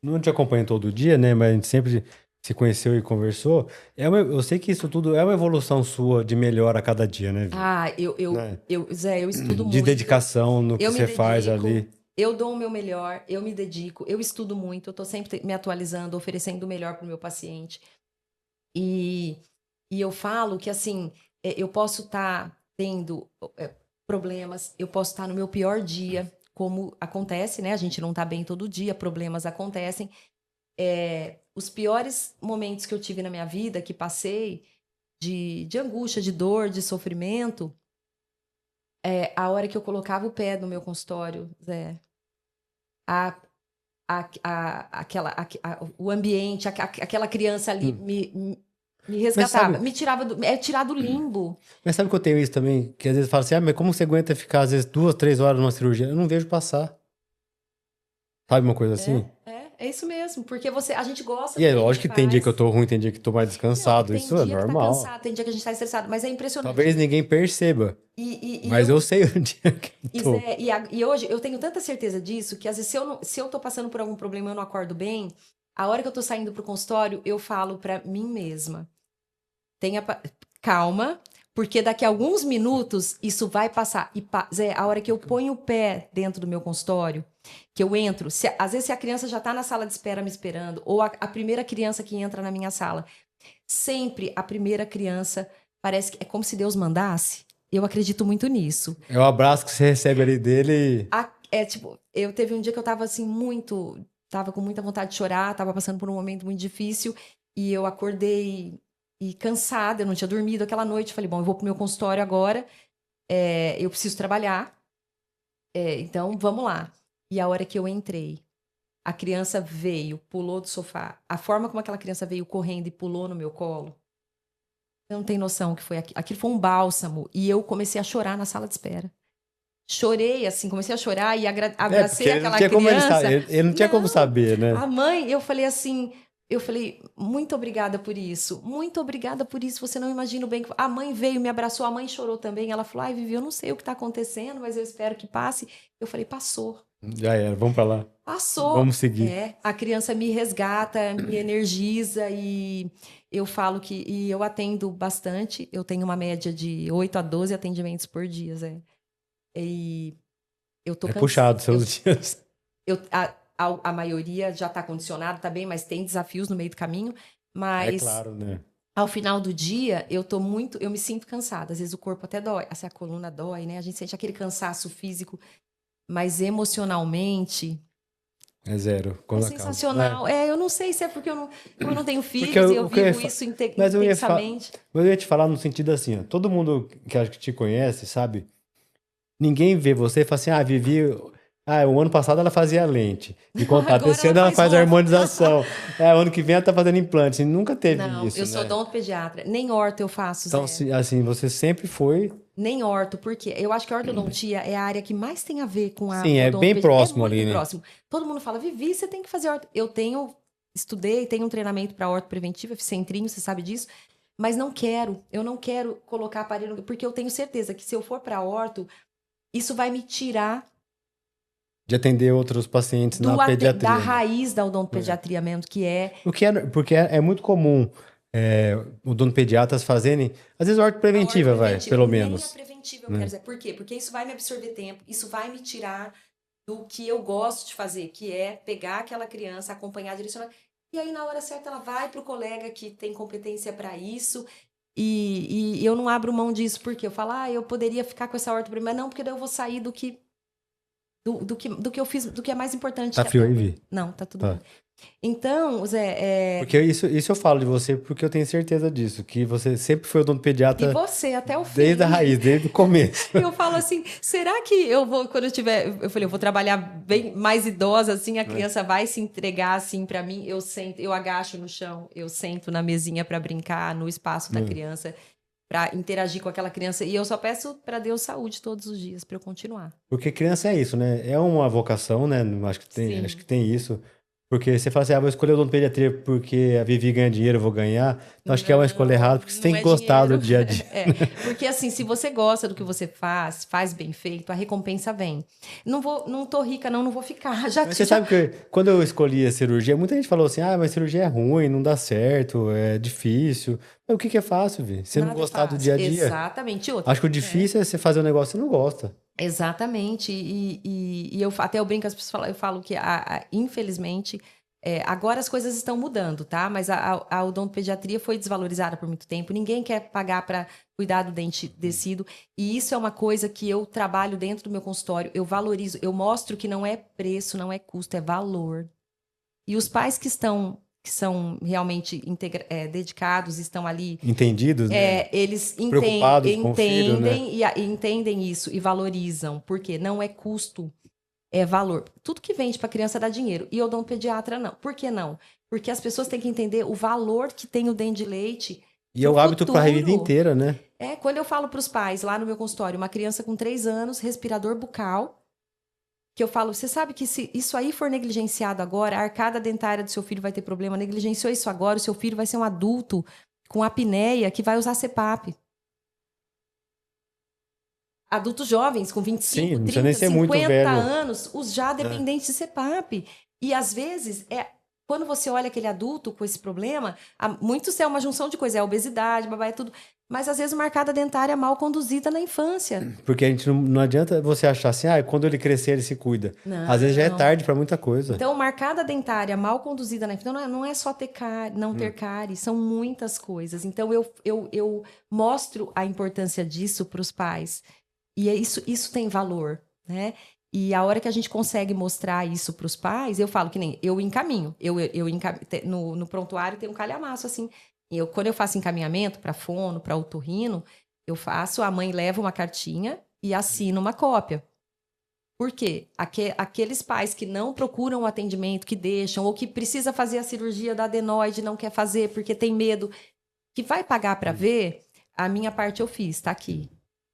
não te acompanho todo dia, né? Mas a gente sempre se conheceu e conversou. Eu sei que isso tudo é uma evolução sua de melhor a cada dia, né, Vi? Né? Zé, eu estudo De muito, dedicação no que eu me você faz dedico, ali. eu dou o meu melhor, eu me dedico, eu estudo muito, eu tô sempre me atualizando, oferecendo o melhor para o meu paciente. E, e eu falo que, assim, eu posso estar tendo problemas, eu posso estar no meu pior dia, como acontece, né? A gente não tá bem todo dia, problemas acontecem. Os piores momentos que eu tive na minha vida, que passei, de angústia, de dor, de sofrimento, a hora que eu colocava o pé no meu consultório, Zé, a, o ambiente, aquela criança ali me Mas resgatava, sabe, me tirava tirar do limbo. mas sabe que eu tenho isso também? Que às vezes fala assim, mas como você aguenta ficar, às vezes, 2, 3 horas numa cirurgia? Eu não vejo passar. Sabe uma coisa assim? É isso mesmo, porque a gente gosta E do é que a lógico gente que tem dia que eu faz. tô ruim, tem dia que eu tô mais Não, descansado. tem Isso é dia que tá normal. cansado, tem dia que a gente tá estressado, mas é impressionante. Talvez ninguém perceba, E mas eu, eu sei o dia que eu e, tô. Zé, e hoje eu tenho tanta certeza disso que às vezes se eu tô passando por algum problema e eu não acordo bem, a hora que eu tô saindo pro consultório, eu falo pra mim mesma. Calma, porque daqui a alguns minutos isso vai passar. Zé, a hora que eu ponho o pé dentro do meu consultório, que eu entro, às vezes se a criança já está na sala de espera me esperando, ou a primeira criança que entra na minha sala, sempre a primeira criança parece que é como se Deus mandasse. Eu acredito muito nisso. É o abraço que você recebe ali dele. Tipo, eu teve um dia que eu tava assim tava com muita vontade de chorar, tava passando por um momento muito difícil e eu acordei e cansada, eu não tinha dormido aquela noite. Falei, bom, eu vou pro meu consultório agora, eu preciso trabalhar, então vamos lá. E a hora que eu entrei, A criança veio, pulou do sofá. A forma como aquela criança veio correndo e pulou no meu colo, você não tem noção que foi aquilo. Aquilo foi um bálsamo. E eu comecei a chorar na sala de espera. Chorei, assim, comecei a chorar e abracei Porque ele não aquela tinha como criança. ele não tinha como saber, né? A mãe, eu falei assim, muito obrigada por isso. Muito obrigada por isso. Você não imagina o bem que... A mãe veio, me abraçou, a mãe chorou também. Ela falou, ai, Vivi, eu não sei o que tá acontecendo, mas eu espero que passe. Eu falei, passou. Já era, vamos pra lá. Passou. Vamos seguir. A criança me resgata, me energiza e eu falo que... E eu atendo bastante. Eu tenho uma média de 8 a 12 atendimentos por dia, E eu tô puxado seus dias. A maioria já está condicionada, tá bem, mas tem desafios no meio do caminho. Mas é claro, né? Ao final do dia, eu me sinto cansada. Às vezes o corpo até dói, assim, a coluna dói, né? A gente sente aquele cansaço físico, mas emocionalmente é zero. é sensacional. Eu não sei se é porque eu não tenho filhos e eu vivo isso mas intensamente. Eu ia te falar no sentido assim, ó, todo mundo que acho que te conhece, sabe? Ninguém vê você e fala assim, Vivi, o ano passado ela fazia lente. De contato, esse ano ela faz harmonização. O ano que vem ela tá fazendo implante. Nunca teve isso, eu sou odontopediatra. Nem orto eu faço, Então, assim, você sempre foi... Nem orto, porque eu acho que a ortodontia é a área que mais tem a ver com a Sim, é bem próximo ali, né? Próximo. Todo mundo fala, Vivi, você tem que fazer orto. Estudei, tenho um treinamento para orto preventiva, fiz centrinho, você sabe disso. Mas eu não quero colocar aparelho, porque eu tenho certeza que se eu for para orto, isso vai me tirar de atender outros pacientes na pediatria. Da raiz da odontopediatria mesmo, que é... Porque é muito comum odontopediatras fazerem, às vezes, orto preventiva, pelo menos. Nem a preventiva, eu quero dizer. Por quê? Porque isso vai me absorver tempo, isso vai me tirar do que eu gosto de fazer, que é pegar aquela criança, acompanhar, direcionar. E aí, na hora certa, ela vai para o colega que tem competência para isso. E eu não abro mão disso, porque eu falo, eu poderia ficar com essa orto primeiro, não, porque daí eu vou sair do que eu fiz, do que é mais importante. Tá frio aí, Vi? Não, tá tudo bem. Então, Zé... Porque isso eu falo de você, porque eu tenho certeza disso, que você sempre foi odontopediatra... E você, até o fim. Desde a raiz, desde o começo. Eu falo assim, será que eu vou, quando eu tiver... Eu falei, eu vou trabalhar bem mais idosa, assim, a criança vai se entregar, assim, pra mim, eu agacho no chão, eu sento na mesinha pra brincar, no espaço da criança... para interagir com aquela criança. E eu só peço para Deus saúde todos os dias, para eu continuar. Porque criança é isso, né? É uma vocação, né? Acho que tem isso. Porque você fala assim, vou escolher odontopediatria porque a Vivi ganha dinheiro, eu vou ganhar. Então, acho que é uma escolha errada, porque você tem que gostar do dia a dia. Porque assim, se você gosta do que você faz bem feito, a recompensa vem. Não tô rica, não vou ficar. Mas você sabe que quando eu escolhi a cirurgia, muita gente falou assim, mas cirurgia é ruim, não dá certo, é difícil. Mas o que é fácil, Vi? Você não gostar do dia a dia. Exatamente. Acho que o difícil é você fazer um negócio que você não gosta. Exatamente, e eu brinco, as pessoas falam, eu falo que, infelizmente, agora as coisas estão mudando, tá? Mas a odontopediatria foi desvalorizada por muito tempo, ninguém quer pagar para cuidar do dente descido, e isso é uma coisa que eu trabalho dentro do meu consultório, eu valorizo, eu mostro que não é preço, não é custo, é valor. E os pais que são realmente dedicados, estão ali... Entendidos, né? Eles preocupados com o filho, né? entendem isso e valorizam, porque não é custo, é valor. Tudo que vende para criança dá dinheiro, e odontopediatra não. Por que não? Porque as pessoas têm que entender o valor que tem o dente de leite. E é o hábito para a vida inteira, né? Quando eu falo para os pais, lá no meu consultório, uma criança com 3 anos, respirador bucal, que eu falo, você sabe que se isso aí for negligenciado agora, a arcada dentária do seu filho vai ter problema, negligenciou isso agora, o seu filho vai ser um adulto com apneia que vai usar CPAP. Adultos jovens com 25, 30, 50 anos, os já dependentes de CPAP. E às vezes, quando você olha aquele adulto com esse problema, muitos é uma junção de coisas, é obesidade, é tudo. Mas às vezes uma arcada dentária mal conduzida na infância. Porque a gente não adianta você achar assim, quando ele crescer ele se cuida. Às vezes já é tarde para muita coisa. Então, uma arcada dentária mal conduzida na infância, não é só ter cárie, não ter cárie, são muitas coisas. Então, eu mostro a importância disso para os pais. E isso tem valor, né? E a hora que a gente consegue mostrar isso para os pais, eu falo que nem eu encaminho. No prontuário tem um calhamaço, assim. Quando eu faço encaminhamento para fono, para otorrino, a mãe leva uma cartinha e assina uma cópia. Por quê? Aqueles pais que não procuram o atendimento, que deixam, ou que precisa fazer a cirurgia da adenoide, não quer fazer porque tem medo, que vai pagar para ver, a minha parte eu fiz, tá aqui.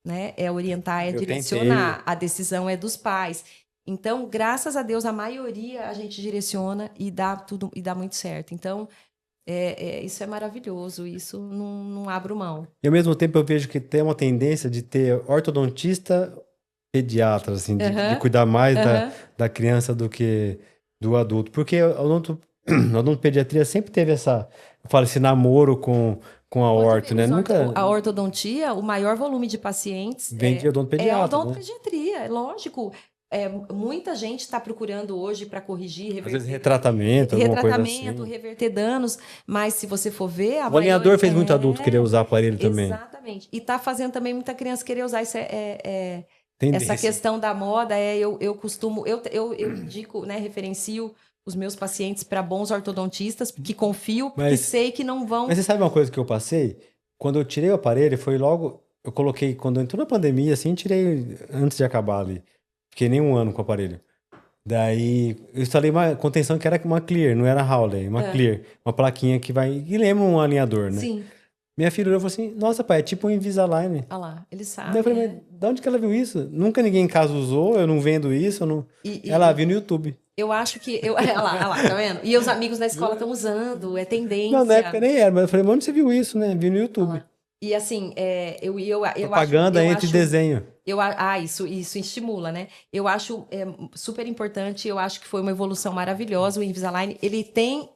Né? É orientar, é Eu direcionar. tentei. A decisão é dos pais. Então, graças a Deus, a maioria a gente direciona e dá tudo e dá muito certo. Então, isso é maravilhoso, isso não abro mão. E ao mesmo tempo eu vejo que tem uma tendência de ter ortodontista pediatra, assim, de Aham, cuidar mais aham. da criança do que do adulto. Porque a odontopediatria sempre teve eu falo, esse namoro com a Pode ver, orto, né? Nunca a ortodontia, o maior volume de pacientes vem de é a odontopediatra, né? odontopediatria, é lógico. Muita gente está procurando hoje para corrigir, Às vezes reverter retratamento, alguma coisa retratamento, assim. reverter danos, mas se você for ver, a O alinhador maioria fez muito adulto querer usar aparelho também. exatamente. E está fazendo também muita criança querer usar. Isso essa Tendência. questão da moda, eu costumo, eu indico, né, referencio os meus pacientes para bons ortodontistas, que confio, porque Mas, sei que não vão. mas você sabe uma coisa que eu passei? Quando eu tirei o aparelho, foi logo. Eu coloquei, quando entrou na pandemia, assim, tirei antes de acabar ali. Fiquei nem um ano com o aparelho. Daí eu instalei uma contenção que era uma Clear, não era Hawley, uma Ah, Clear. Uma plaquinha que vai. E lembra um alinhador, né? sim, Minha filha olhou e falou assim: Nossa, pai, é tipo um Invisalign. olha lá, eles Daí eu sabem, falei: né? Mas de onde que ela viu isso? Nunca ninguém em casa usou, eu não vendo isso. Eu não... Ela E viu no YouTube. eu acho que. Olha lá, tá vendo? E os amigos da escola estão usando, é Não, na época tendência. nem era, mas eu falei: Mas onde você viu isso, né? Vi no Olha YouTube. lá. E assim, Propaganda entre desenho. isso estimula, né? Eu acho super importante, eu acho que foi uma evolução maravilhosa. O Invisalign, ele tem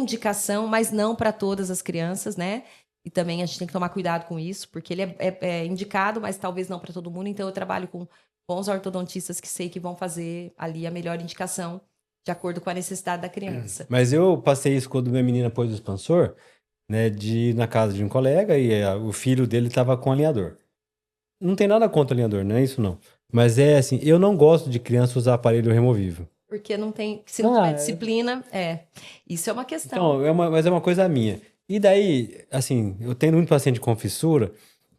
indicação, mas não para todas as crianças, né? E também a gente tem que tomar cuidado com isso, porque ele é indicado, mas talvez não para todo mundo. Então eu trabalho com bons ortodontistas que sei que vão fazer ali a melhor indicação de acordo com a necessidade da criança. Mas eu passei isso quando minha menina pôs o expansor, né? De ir na casa de um colega e o filho dele tava com alinhador. Não tem nada contra alinhador, não é isso não. Mas é assim, eu não gosto de criança usar aparelho removível. Porque não tem, se não tiver Ah, disciplina, isso é uma questão. então, mas é uma coisa minha. E daí, assim, eu tenho muito paciente com fissura,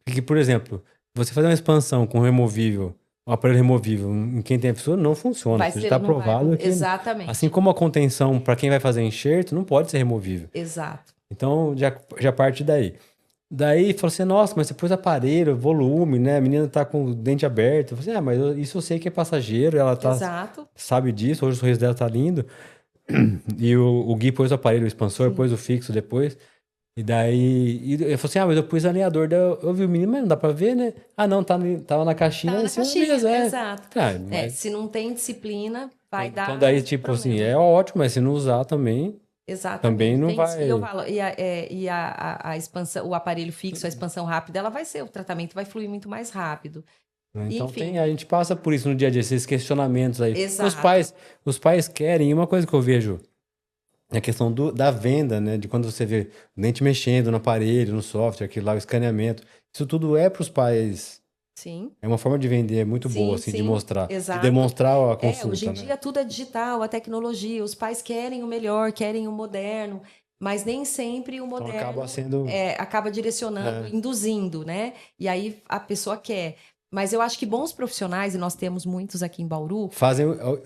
que, por exemplo, você fazer uma expansão com removível, um aparelho removível, em quem tem fissura, não funciona. Vai Isso já ser, está não vai, provado que, assim exatamente, como a contenção para quem vai fazer enxerto, não pode ser removível. exato. Então, já parte daí. Daí, falou assim, nossa, mas você pôs aparelho, volume, né? A menina tá com o dente aberto. Eu falei assim, mas isso eu sei que é passageiro, ela Exato, sabe disso, hoje o sorriso dela tá lindo. E o Gui pôs o aparelho, o expansor, sim. pôs o fixo depois. E daí, ele falou assim, mas eu pus alinhador. Daí eu vi o menino, mas não dá pra ver, né? Ah, não, tava na caixinha Tá em na cima da caixinha, mesa, é. exato. Ah, mas, Se não tem disciplina, vai então dar daí, tipo assim, problema. é ótimo, mas se não usar também Exatamente. não E eu vai... falo, a expansão, o aparelho fixo, a expansão rápida, ela vai ser, o tratamento vai fluir muito mais rápido. Né? Então Enfim, a gente passa por isso no dia a dia, esses questionamentos aí. Porque exato. os pais querem, e uma coisa que eu vejo é a questão da venda, né? De quando você vê o dente mexendo no aparelho, no software, aquilo lá, o escaneamento. Isso tudo é para os pais. Sim. É uma forma de vender muito boa, Sim, assim, de sim, mostrar, de exato. demonstrar a Hoje em consulta, né? dia tudo é digital, a tecnologia, os pais querem o melhor, querem o moderno, mas nem sempre o Então acaba moderno sendo. acaba direcionando, É, induzindo, né? E aí a pessoa quer. Mas eu acho que bons profissionais, e nós temos muitos aqui em Bauru,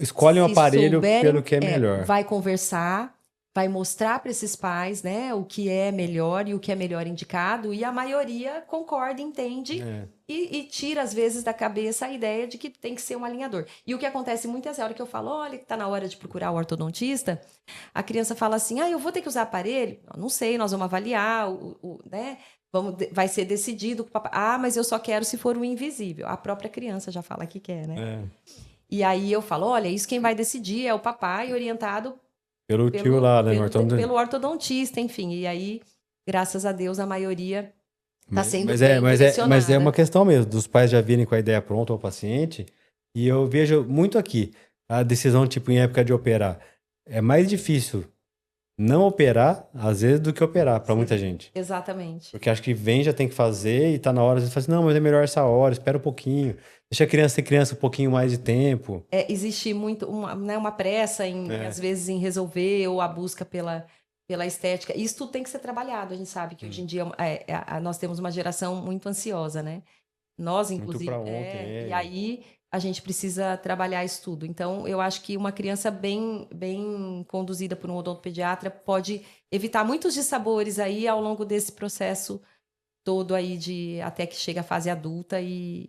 escolhem um se aparelho pelo souberem, que é melhor. vai conversar, vai mostrar para esses pais, né, o que é melhor e o que é melhor indicado, e a maioria concorda, entende É. e tira, às vezes, da cabeça a ideia de que tem que ser um alinhador. E o que acontece muitas vezes, a hora que eu falo, olha, que tá na hora de procurar o ortodontista, a criança fala assim, eu vou ter que usar aparelho? Não sei, nós vamos avaliar, né? Vai ser decidido. Mas eu só quero se for o invisível. A própria criança já fala que quer, né? É. E aí eu falo, olha, isso quem vai decidir é o papai orientado Pelo tio lá, né, Norton? pelo ortodontista, enfim. E aí, graças a Deus, a maioria está Mas, sendo mas, é, bem mas é uma direcionada. questão mesmo, dos pais já virem com a ideia pronta ao paciente. E eu vejo muito aqui, a decisão, tipo, em época de operar. É mais difícil não operar, às vezes, do que operar para muita Sim, gente. exatamente. Porque acho que vem, já tem que fazer e tá na hora, às vezes fala assim, não, mas é melhor essa hora, espera um pouquinho. Deixa a criança ser criança um pouquinho mais de tempo. Existe muito uma pressa É. às vezes, em resolver ou a busca pela estética. Isso tudo tem que ser trabalhado. A gente sabe que hoje em dia nós temos uma geração muito ansiosa, né? Nós, Muito inclusive. para ontem, E aí a gente precisa trabalhar isso tudo. Então, eu acho que uma criança bem conduzida por um odontopediatra pode evitar muitos dissabores aí ao longo desse processo todo aí até que chega a fase adulta e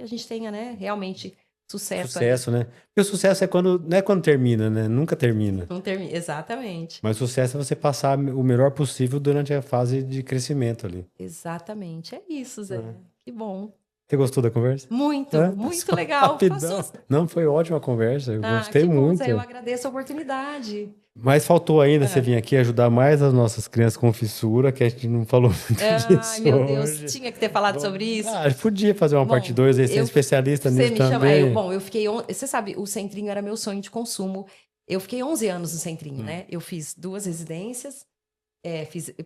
a gente tenha, né, realmente sucesso aí. Sucesso, né? Porque o sucesso não é quando termina, né? Nunca termina. Não termina, exatamente. Mas o sucesso é você passar o melhor possível durante a fase de crescimento ali. Exatamente. É isso, Zé. Que bom. Você gostou da conversa? Muito, muito Só legal. rapidão. Não, foi ótima a conversa. Eu gostei que bom, muito. Zé. Eu agradeço a oportunidade. Mas faltou ainda você vir aqui ajudar mais as nossas crianças com fissura, que a gente não falou muito disso Ai, meu Deus. hoje. Tinha que ter falado sobre isso. Podia fazer uma parte 2, aí você é especialista nisso também. Eu fiquei... Você sabe, o Centrinho era meu sonho de consumo. Eu fiquei 11 anos no Centrinho, né? Eu fiz 2 residências.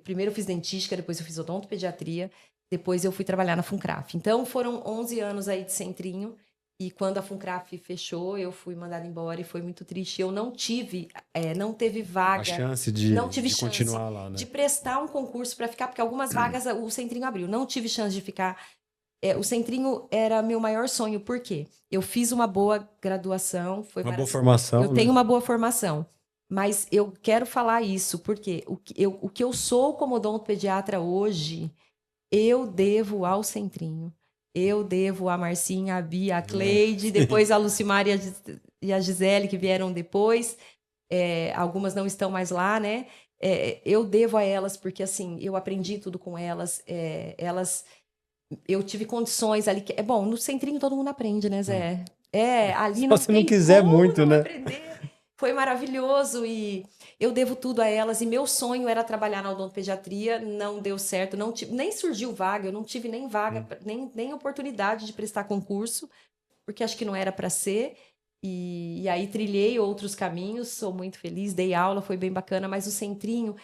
Primeiro eu fiz dentística, depois eu fiz odontopediatria. Depois eu fui trabalhar na Funcraf. Então, foram 11 anos aí de Centrinho. E quando a Funcraf fechou, eu fui mandada embora e foi muito triste. Eu não teve vaga. A chance de continuar lá, né? De prestar um concurso para ficar, porque algumas vagas o Centrinho abriu. Não tive chance de ficar. O Centrinho era meu maior sonho. Por quê? Eu fiz uma boa graduação. Uma boa formação. Eu tenho uma boa formação. Mas eu quero falar isso, porque o que eu sou como odontopediatra hoje, eu devo ao Centrinho. Eu devo a Marcinha, a Bia, a Cleide, depois a Lucimar e a Gisele, que vieram depois. Algumas não estão mais lá, né? Eu devo a elas, porque assim, eu aprendi tudo com elas. Eu tive condições ali. Bom, no Centrinho todo mundo aprende, né, Zé? Ali não se não quiser muito, né? Aprender. Foi maravilhoso e eu devo tudo a elas. E meu sonho era trabalhar na odontopediatria, não deu certo, nem surgiu vaga, eu não tive nem vaga, nem oportunidade de prestar concurso, porque acho que não era para ser. E aí trilhei outros caminhos, sou muito feliz, dei aula, foi bem bacana, mas o Centrinho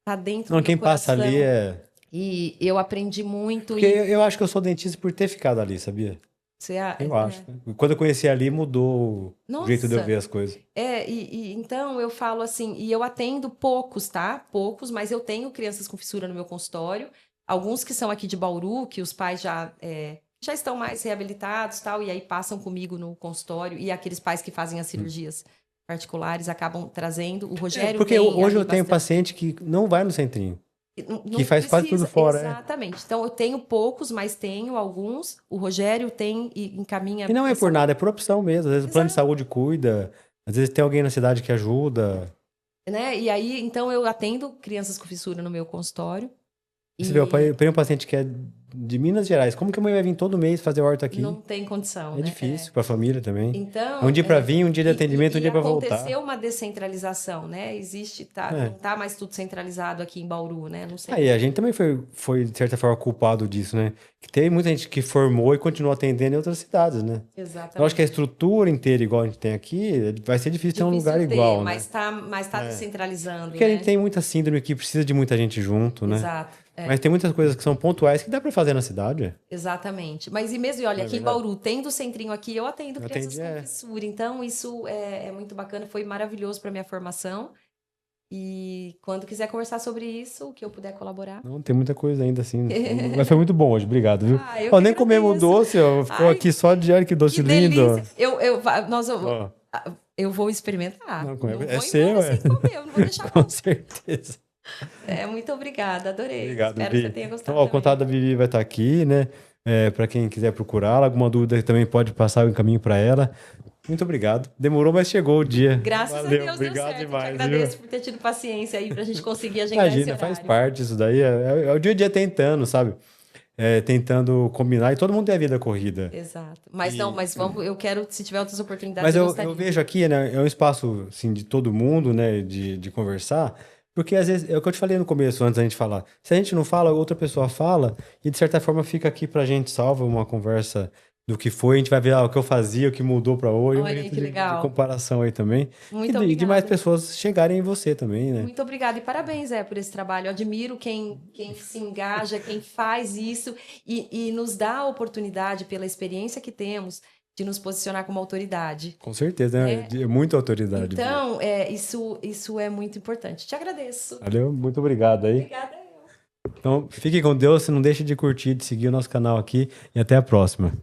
tá dentro do quem meu coração. Passa ali é... E eu aprendi muito. Porque eu acho que eu sou dentista por ter ficado ali, sabia? Eu acho. Quando eu conheci ali, mudou o jeito de eu ver as coisas. Então eu falo assim, e eu atendo poucos, tá? Poucos, mas eu tenho crianças com fissura no meu consultório. Alguns que são aqui de Bauru, que os pais já estão mais reabilitados tal, e aí passam comigo no consultório. E aqueles pais que fazem as cirurgias particulares acabam trazendo. O Rogério porque hoje eu tenho paciente que não vai no Centrinho. Que faz quase tudo fora. Exatamente. Então, eu tenho poucos, mas tenho alguns. O Rogério tem e encaminha... E não é por nada, é por opção mesmo. Às vezes o plano de saúde cuida, às vezes tem alguém na cidade que ajuda. Né? E aí, então, eu atendo crianças com fissura no meu consultório. Você vê, eu tenho um paciente que é de Minas Gerais. Como que a mãe vai vir todo mês fazer horta aqui? Não tem condição, né? Difícil para a família também. Então, é um dia para vir, um dia de atendimento, um dia para voltar. Aconteceu uma descentralização, né? Não tá mais tudo centralizado aqui em Bauru, né? Não sei. Aí a gente também foi, de certa forma, culpado disso, né? Que tem muita gente que formou e continua atendendo em outras cidades, né? Exatamente. Eu acho que a estrutura inteira igual a gente tem aqui, vai ser difícil ter um lugar igual, mas né? Mas tá descentralizando, porque a gente tem muita síndrome que precisa de muita gente junto, né? Exato. Mas tem muitas coisas que são pontuais que dá para fazer na cidade. Exatamente. Mas e mesmo, olha, aqui em Bauru, tendo o Centrinho aqui, eu atendo crianças com fissura. Então, isso é muito bacana, foi maravilhoso para minha formação. E quando quiser conversar sobre isso, o que eu puder colaborar. Não, tem muita coisa ainda assim. Mas foi muito bom hoje, obrigado, viu? Nem comemos doce, ficou aqui só de ar, que doce lindo. Eu vou experimentar. Não é seu, sem comer, eu não vou deixar. Com certeza. Muito obrigada, adorei. Obrigado, Espero Vivi. que você tenha gostado. Então, o contato da Vivi vai estar aqui, né? Para quem quiser procurá-la, alguma dúvida também pode passar o encaminho para ela. Muito obrigado. Demorou, mas chegou o dia. Graças a Deus, obrigado deu certo. Demais, eu te agradeço por ter tido paciência aí pra gente conseguir agendar esse horário. Faz parte isso daí. É o dia a dia tentando, sabe? Tentando combinar, e todo mundo tem a vida corrida. Exato. Mas eu quero, se tiver outras oportunidades, mas eu vejo aqui, né? É um espaço, assim, de todo mundo, né? De conversar. Porque, às vezes, é o que eu te falei no começo, antes da gente falar. Se a gente não fala, outra pessoa fala, e de certa forma fica aqui pra gente, salva uma conversa do que foi, a gente vai ver o que eu fazia, o que mudou pra hoje. Olha aí, que legal. De comparação aí também. Muito obrigada. E de mais pessoas chegarem em você também, né? Muito obrigada e parabéns, por esse trabalho. Eu admiro quem se engaja, quem faz isso e nos dá a oportunidade, pela experiência que temos, de nos posicionar como autoridade. Com certeza, né? É muita autoridade. Então, isso é muito importante. Te agradeço. Valeu, muito obrigado aí. Obrigada eu. Então, fique com Deus, não deixe de curtir, de seguir o nosso canal aqui e até a próxima.